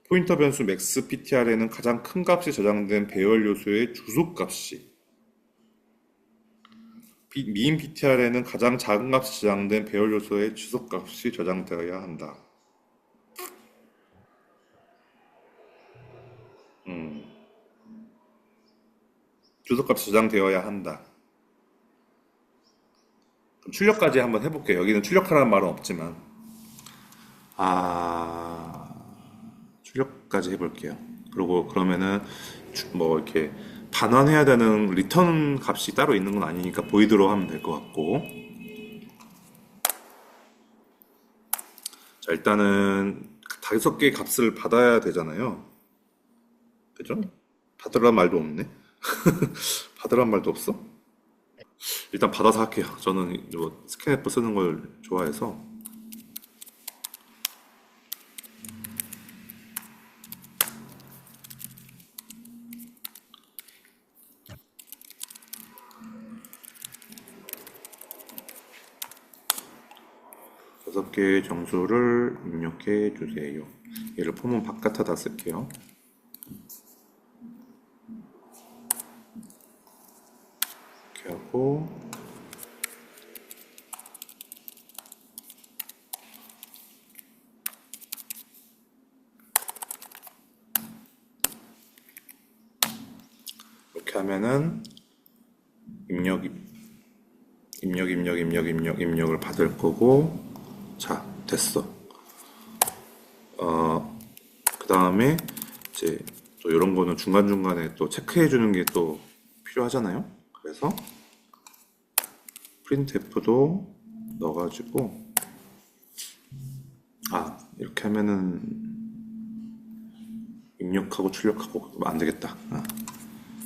포인터 변수 max ptr에는 가장 큰 값이 저장된 배열 요소의 주소 값이, min ptr에는 가장 작은 값이 저장된 배열 요소의 주소 값이 저장되어야 한다. 주소 값이 저장되어야 한다. 그럼 출력까지 한번 해볼게요. 여기는 출력하라는 말은 없지만, 아, 출력까지 해볼게요. 그리고 그러면은 뭐 이렇게 반환해야 되는 리턴 값이 따로 있는 건 아니니까 보이드로 하면 될 것 같고. 자, 일단은 5개의 값을 받아야 되잖아요. 그죠? 받으란 말도 없네. 받으란 말도 없어? 일단 받아서 할게요. 저는 이거 스캔앱 쓰는 걸 좋아해서. 5개의 정수를 입력해 주세요. 얘를 폼은 바깥에다 쓸게요. 이렇게 하고 이렇게 하면은 입력, 입력을 받을 거고, 자, 됐어. 그 다음에 이제 또 이런 거는 중간중간에 또 체크해 주는 게 또 필요하잖아요. 그래서 printf도 넣어가지고, 이렇게 하면은 입력하고 출력하고 안 되겠다.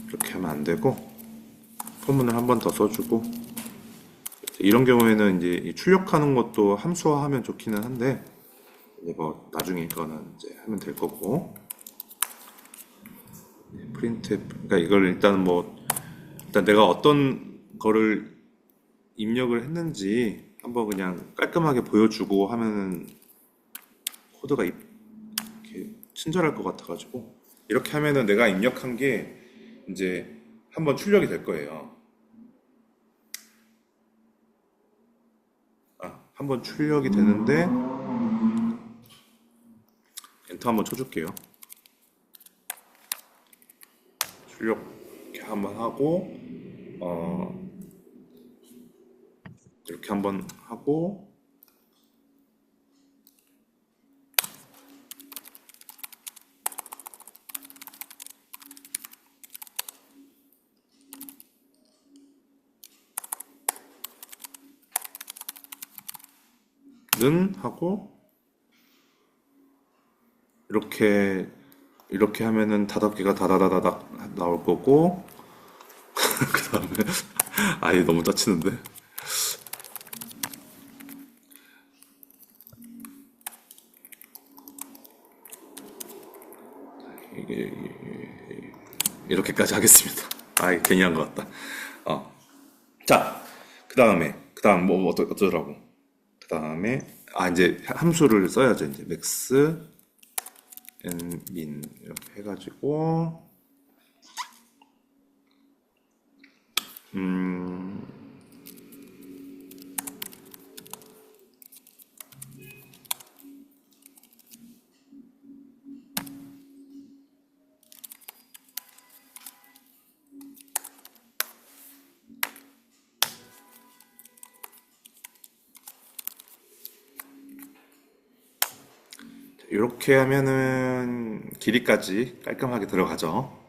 이렇게 하면 안 되고, 포문을 한 번 더 써주고, 이런 경우에는 이제 이 출력하는 것도 함수화하면 좋기는 한데, 이제 뭐 나중에 그거는 이제 하면 될 거고, printf, 그러니까 이걸 일단 내가 어떤 거를 입력을 했는지 한번 그냥 깔끔하게 보여주고 하면은 코드가 이렇게 친절할 것 같아가지고, 이렇게 하면은 내가 입력한 게 이제 한번 출력이 될 거예요. 한번 출력이 되는데, 엔터 한번 쳐줄게요. 출력 이렇게 한번 하고, 이렇게 한번 하고, 는 하고, 이렇게 하면은 5개가 다다다다닥 나올 거고, 그 다음에, 아예 너무 짜치는데? 이렇게까지 하겠습니다. 괜히 한 것 같다. 자, 그 다음 뭐 어쩌라고. 그 다음에, 이제 함수를 써야죠. 이제 max, n, min 이렇게 해가지고, 이렇게 하면은 길이까지 깔끔하게 들어가죠.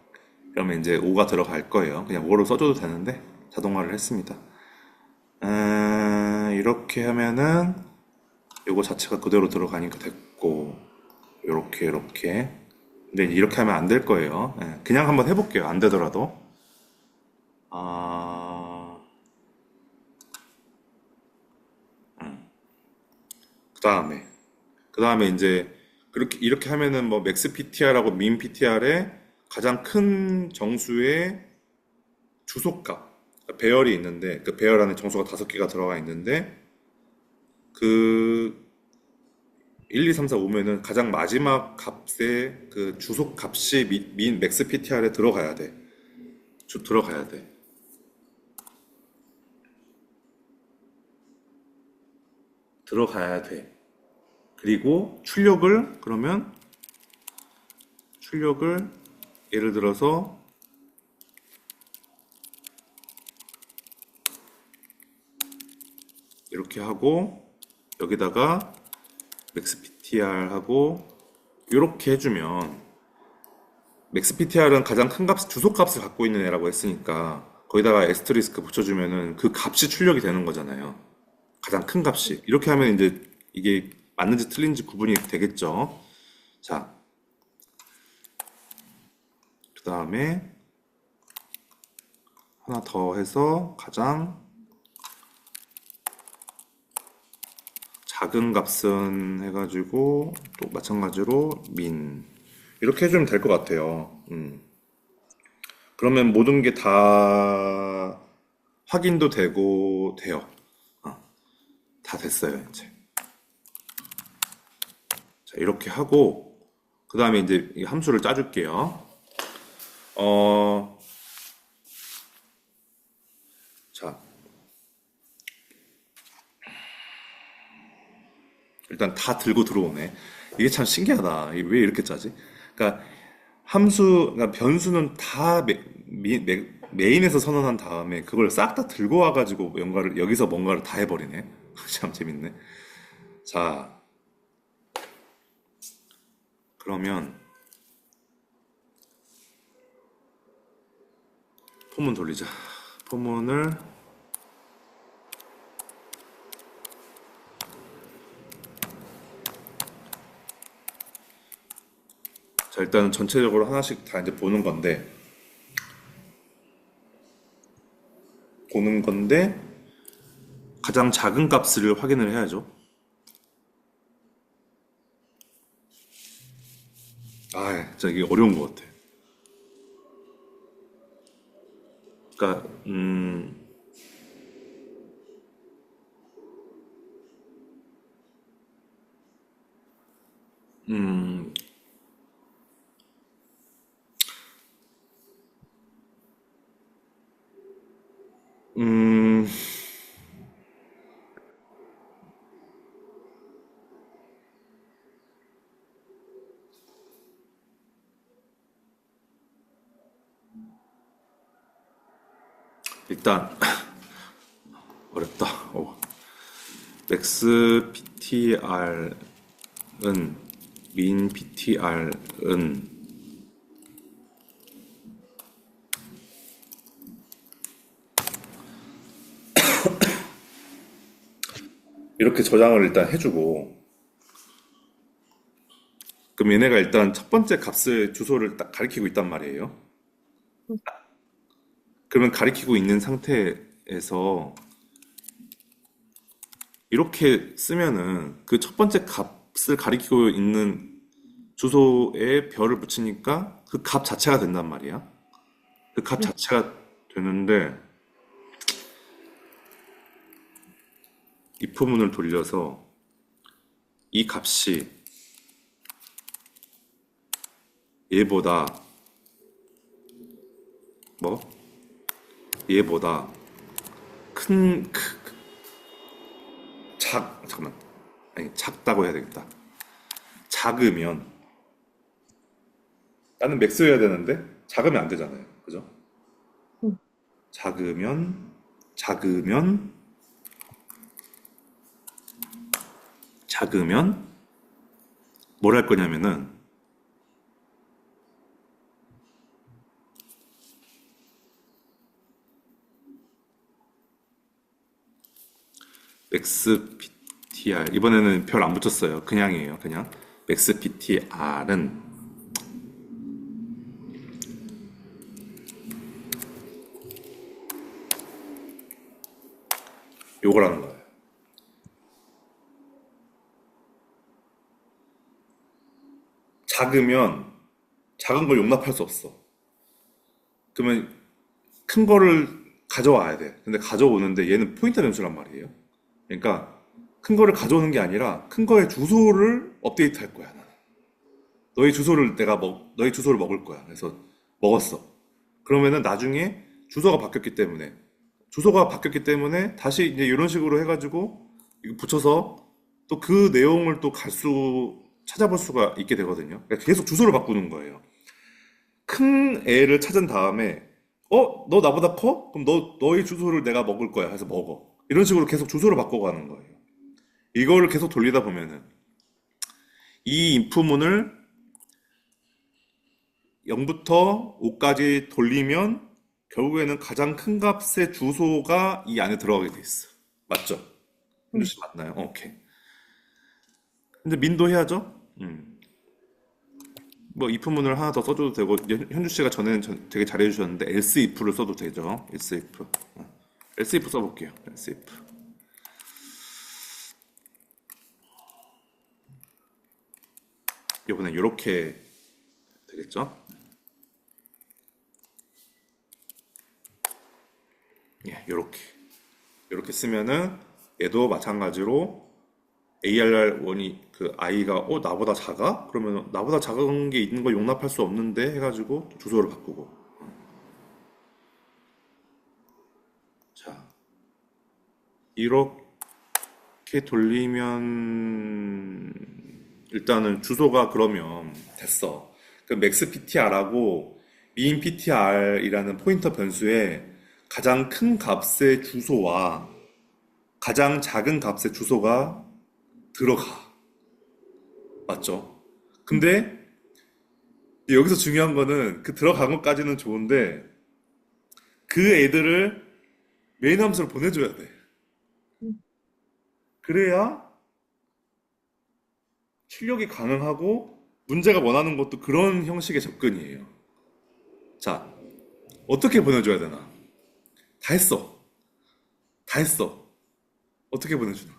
그러면 이제 5가 들어갈 거예요. 그냥 5로 써줘도 되는데 자동화를 했습니다. 이렇게 하면은 요거 자체가 그대로 들어가니까 됐고, 이렇게. 근데 이제 이렇게 하면 안 될 거예요. 그냥 한번 해볼게요. 안 되더라도. 아, 그 다음에 이제 이렇게 하면은 뭐 맥스 PTR하고 민 PTR의 가장 큰 정수의 주소값, 그러니까 배열이 있는데, 그 배열 안에 정수가 5개가 들어가 있는데, 그 1, 2, 3, 4 오면은 가장 마지막 값의 그 주소 값이 민 맥스 PTR에 들어가야 돼. 들어가야 돼. 들어가야 돼. 그리고 출력을 예를 들어서 이렇게 하고, 여기다가 맥스 PTR 하고 이렇게 해주면, 맥스 PTR은 가장 큰 값, 주소 값을 갖고 있는 애라고 했으니까 거기다가 에스터리스크 붙여주면은 그 값이 출력이 되는 거잖아요. 가장 큰 값이. 이렇게 하면 이제 이게 맞는지 틀린지 구분이 되겠죠. 자, 그 다음에 하나 더 해서 가장 작은 값은 해가지고 또 마찬가지로 민 이렇게 해주면 될 것 같아요. 그러면 모든 게 다 확인도 되고 돼요. 다 됐어요, 이제. 자, 이렇게 하고 그 다음에 이제 이 함수를 짜줄게요. 자, 일단 다 들고 들어오네. 이게 참 신기하다. 이게 왜 이렇게 짜지? 그러니까 그러니까 변수는 다 메인에서 선언한 다음에 그걸 싹 다 들고 와가지고 여기서 뭔가를 다 해버리네. 참 재밌네. 자, 그러면 포문 돌리자. 포문을 자, 일단은 전체적으로 하나씩 다 이제 보는 건데 가장 작은 값을 확인을 해야죠. 아, 진짜 이게 어려운 것 같아. 그러니까 음, 음, 일단 어렵다. 맥스 PTR은 민 PTR은 이렇게 저장을 일단 해주고 그럼 얘네가 일단 첫 번째 값의 주소를 딱 가리키고 있단 말이에요. 그러면 가리키고 있는 상태에서 이렇게 쓰면은 그 첫 번째 값을 가리키고 있는 주소에 별을 붙이니까 그 값 자체가 된단 말이야. 그 값 네. 자체가 되는데 if문을 돌려서 이 값이 얘보다 뭐 얘보다 큰 잠깐만 아니 작다고 해야 되겠다. 작으면 나는 맥스여야 되는데 작으면 안 되잖아요. 그죠? 음, 작으면 작으면 작으면 뭘 할 거냐면은 맥스 PTR 이번에는 별 안 붙였어요. 그냥이에요. 그냥 맥스 PTR은 요거라는 거예요. 작으면 작은 걸 용납할 수 없어. 그러면 큰 거를 가져와야 돼. 근데 가져오는데 얘는 포인터 변수란 말이에요. 그러니까 큰 거를 가져오는 게 아니라 큰 거의 주소를 업데이트 할 거야. 나는. 너의 주소를 먹을 거야. 그래서 먹었어. 그러면은 나중에 주소가 바뀌었기 때문에 다시 이제 이런 식으로 해가지고 이거 붙여서 또 그 내용을 또 찾아볼 수가 있게 되거든요. 그러니까 계속 주소를 바꾸는 거예요. 큰 애를 찾은 다음에 너 나보다 커? 그럼 너의 주소를 내가 먹을 거야 해서 먹어. 이런 식으로 계속 주소를 바꿔가는 거예요. 이거를 계속 돌리다 보면은 이 인프문을 0부터 5까지 돌리면 결국에는 가장 큰 값의 주소가 이 안에 들어가게 돼 있어. 맞죠? 현주 음. 씨 맞나요? 오케이. 근데 민도 해야죠? 뭐 if문을 하나 더 써줘도 되고 현주 씨가 전에는 되게 잘해 주셨는데 else if를 써도 되죠. else if. else if 써볼게요. else if. 이번엔 이렇게 되겠죠? 예, 이렇게 쓰면은 얘도 마찬가지로 ARR1이 그 i가 나보다 작아? 그러면 나보다 작은 게 있는 걸 용납할 수 없는데 해가지고 또 주소를 바꾸고. 자, 이렇게 돌리면 일단은 주소가 그러면 됐어. 그 맥스 PTR하고 mean ptr이라는 포인터 변수에 가장 큰 값의 주소와 가장 작은 값의 주소가 들어가. 맞죠? 근데 여기서 중요한 거는 그 들어간 것까지는 좋은데 그 애들을 메인 함수로 보내줘야 돼. 그래야 출력이 가능하고 문제가 원하는 것도 그런 형식의 접근이에요. 자, 어떻게 보내줘야 되나? 다 했어. 다 했어. 어떻게 보내주나?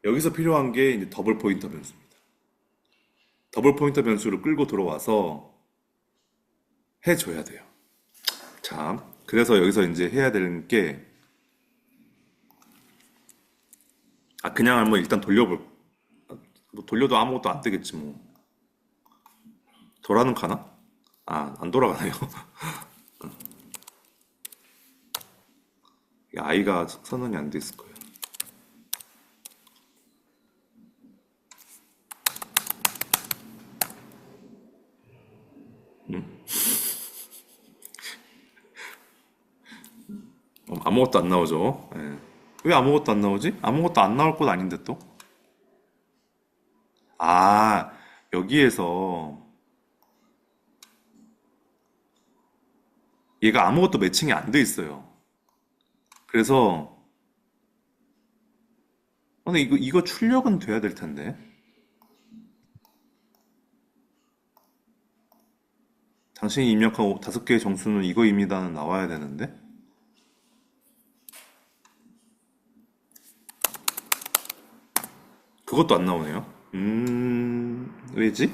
여기서 필요한 게 이제 더블 포인터 변수입니다. 더블 포인터 변수를 끌고 들어와서 해줘야 돼요. 자, 그래서 여기서 이제 해야 되는 게, 그냥 한번 일단 뭐 돌려도 아무것도 안 뜨겠지, 뭐. 돌아는 가나? 안 돌아가네요. 이 아이가 선언이 안 돼 있을 거예요. 아무것도 안 나오죠. 예. 왜 아무것도 안 나오지? 아무것도 안 나올 것 아닌데 또? 아, 여기에서 얘가 아무것도 매칭이 안 돼 있어요. 그래서, 근데 이거 출력은 돼야 될 텐데. 당신이 입력한 5개의 정수는 이거입니다는 나와야 되는데. 그것도 안 나오네요. 왜지?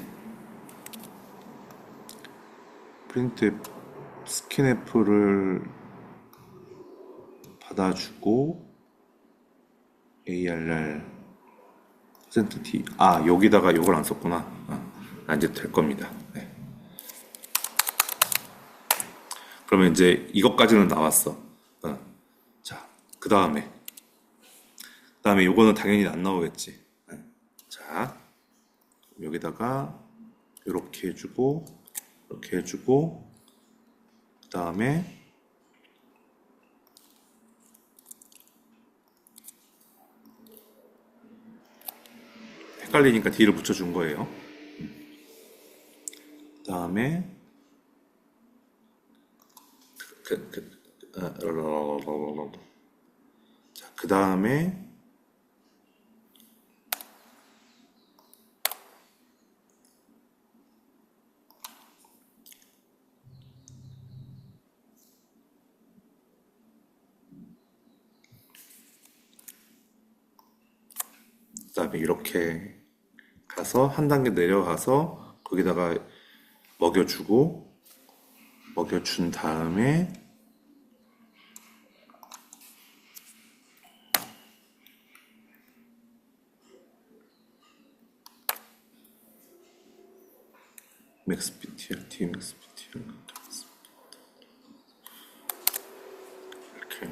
프린트 스캔F를 받아주고 ARR %T 여기다가 이걸 안 썼구나. 이제 될 겁니다. 네. 그러면 이제 이것까지는 나왔어. 자, 그 다음에 요거는 당연히 안 나오겠지. 네. 자, 여기다가 이렇게 해주고 이렇게 해주고 그 다음에 헷갈리니까 D를 붙여준 거예요. 그 다음에 자, 그 다음에 이렇게 가서 한 단계 내려가서 거기다가 먹여준 다음에 maxptr, tmaxptr 이렇게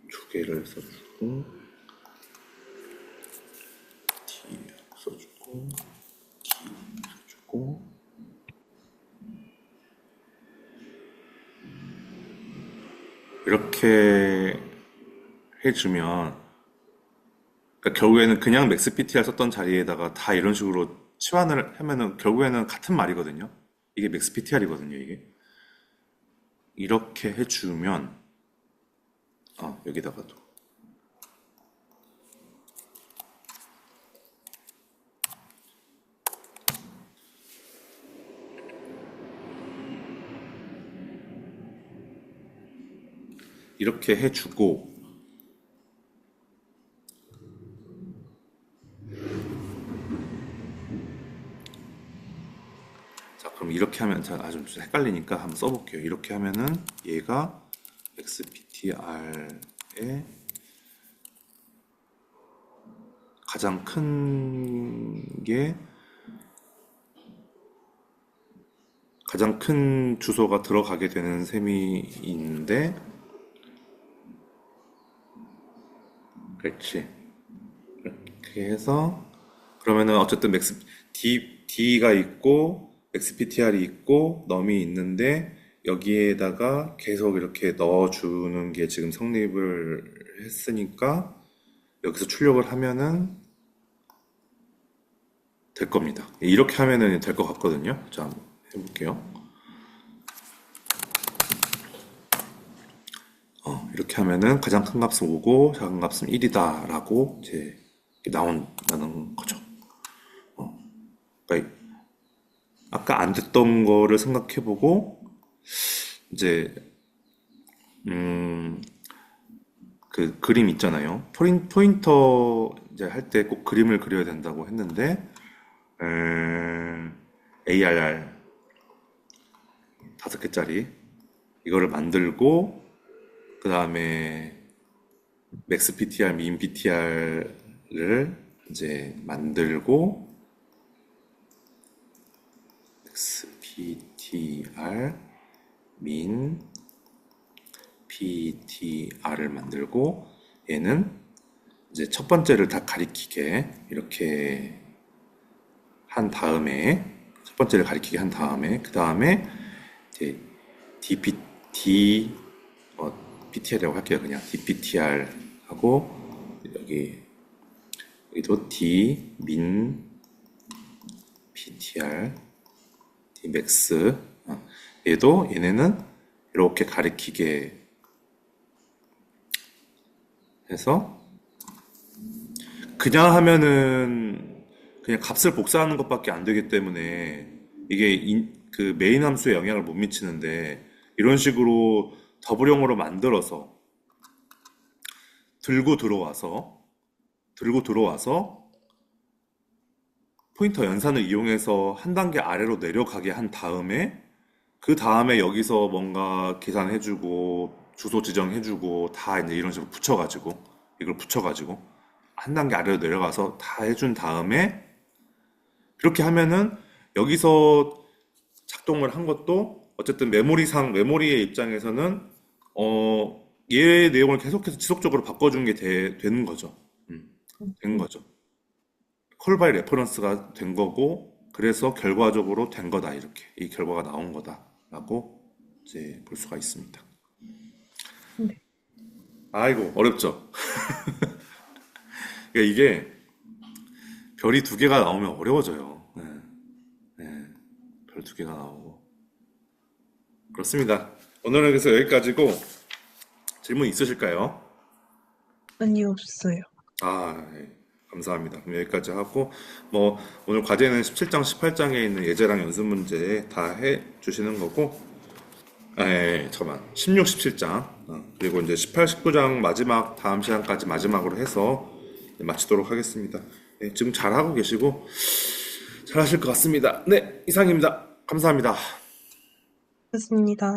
두 개를 써주고 t 써주고 t 써주고 이렇게 해주면 그러니까 결국에는 그냥 맥스PTR 썼던 자리에다가 다 이런 식으로 치환을 하면은 결국에는 같은 말이거든요. 이게 맥스PTR이거든요, 이게. 이렇게 해주면 여기다가도 이렇게 해주고 자 그럼 이렇게 하면 좀 헷갈리니까 한번 써볼게요. 이렇게 하면은 얘가 XPTR의 가장 큰 주소가 들어가게 되는 셈이 있는데 그렇지. 이렇게 해서 그러면은 어쨌든 D가 있고 XPTR이 있고 넘이 있는데 여기에다가 계속 이렇게 넣어주는 게 지금 성립을 했으니까 여기서 출력을 하면은 될 겁니다. 이렇게 하면은 될 것 같거든요. 자, 한번 해볼게요. 이렇게 하면은 가장 큰 값은 5고 작은 값은 1이다 라고 이제 나온다는 거죠. 그러니까 아까 안 됐던 거를 생각해보고 이제 그 그림 있잖아요. 포인터 이제 할 때 꼭 그림을 그려야 된다고 했는데 ARR 5개짜리 이거를 만들고 그 다음에 맥스 PTR, 민 PTR을 이제 만들고 맥스 PTR, 민 PTR을 만들고 얘는 이제 첫 번째를 다 가리키게 이렇게 한 다음에 첫 번째를 가리키게 한 다음에 그 다음에 이제 PTR이라고 할게요. 그냥 DPTR 하고 여기도 D 민 PTR D 맥스 얘네는 이렇게 가리키게 해서 그냥 하면은 그냥 값을 복사하는 것밖에 안 되기 때문에 이게 그 메인 함수에 영향을 못 미치는데 이런 식으로 더블형으로 만들어서 들고 들어와서 포인터 연산을 이용해서 한 단계 아래로 내려가게 한 다음에 그 다음에 여기서 뭔가 계산해주고 주소 지정해주고 다 이제 이런 식으로 이걸 붙여가지고 한 단계 아래로 내려가서 다 해준 다음에 그렇게 하면은 여기서 작동을 한 것도 어쨌든 메모리의 입장에서는 얘 내용을 계속해서 지속적으로 바꿔준 게 되는 거죠. 된 거죠. 콜 바이 레퍼런스가 된 거고 그래서 결과적으로 된 거다 이렇게 이 결과가 나온 거다라고 이제 볼 수가 있습니다. 네. 아이고 어렵죠. 그러니까 이게 별이 2개가 나오면 어려워져요. 네, 네, 별 2개가 나오고 그렇습니다. 오늘은 그래서 여기까지고 질문 있으실까요? 아니, 없어요. 네. 감사합니다. 그럼 여기까지 하고 뭐 오늘 과제는 17장, 18장에 있는 예제랑 연습 문제 다 해 주시는 거고 잠깐만 16, 17장 그리고 이제 18, 19장 마지막 다음 시간까지 마지막으로 해서 마치도록 하겠습니다. 네, 지금 잘하고 계시고 잘하실 것 같습니다. 네, 이상입니다. 감사합니다. 좋습니다.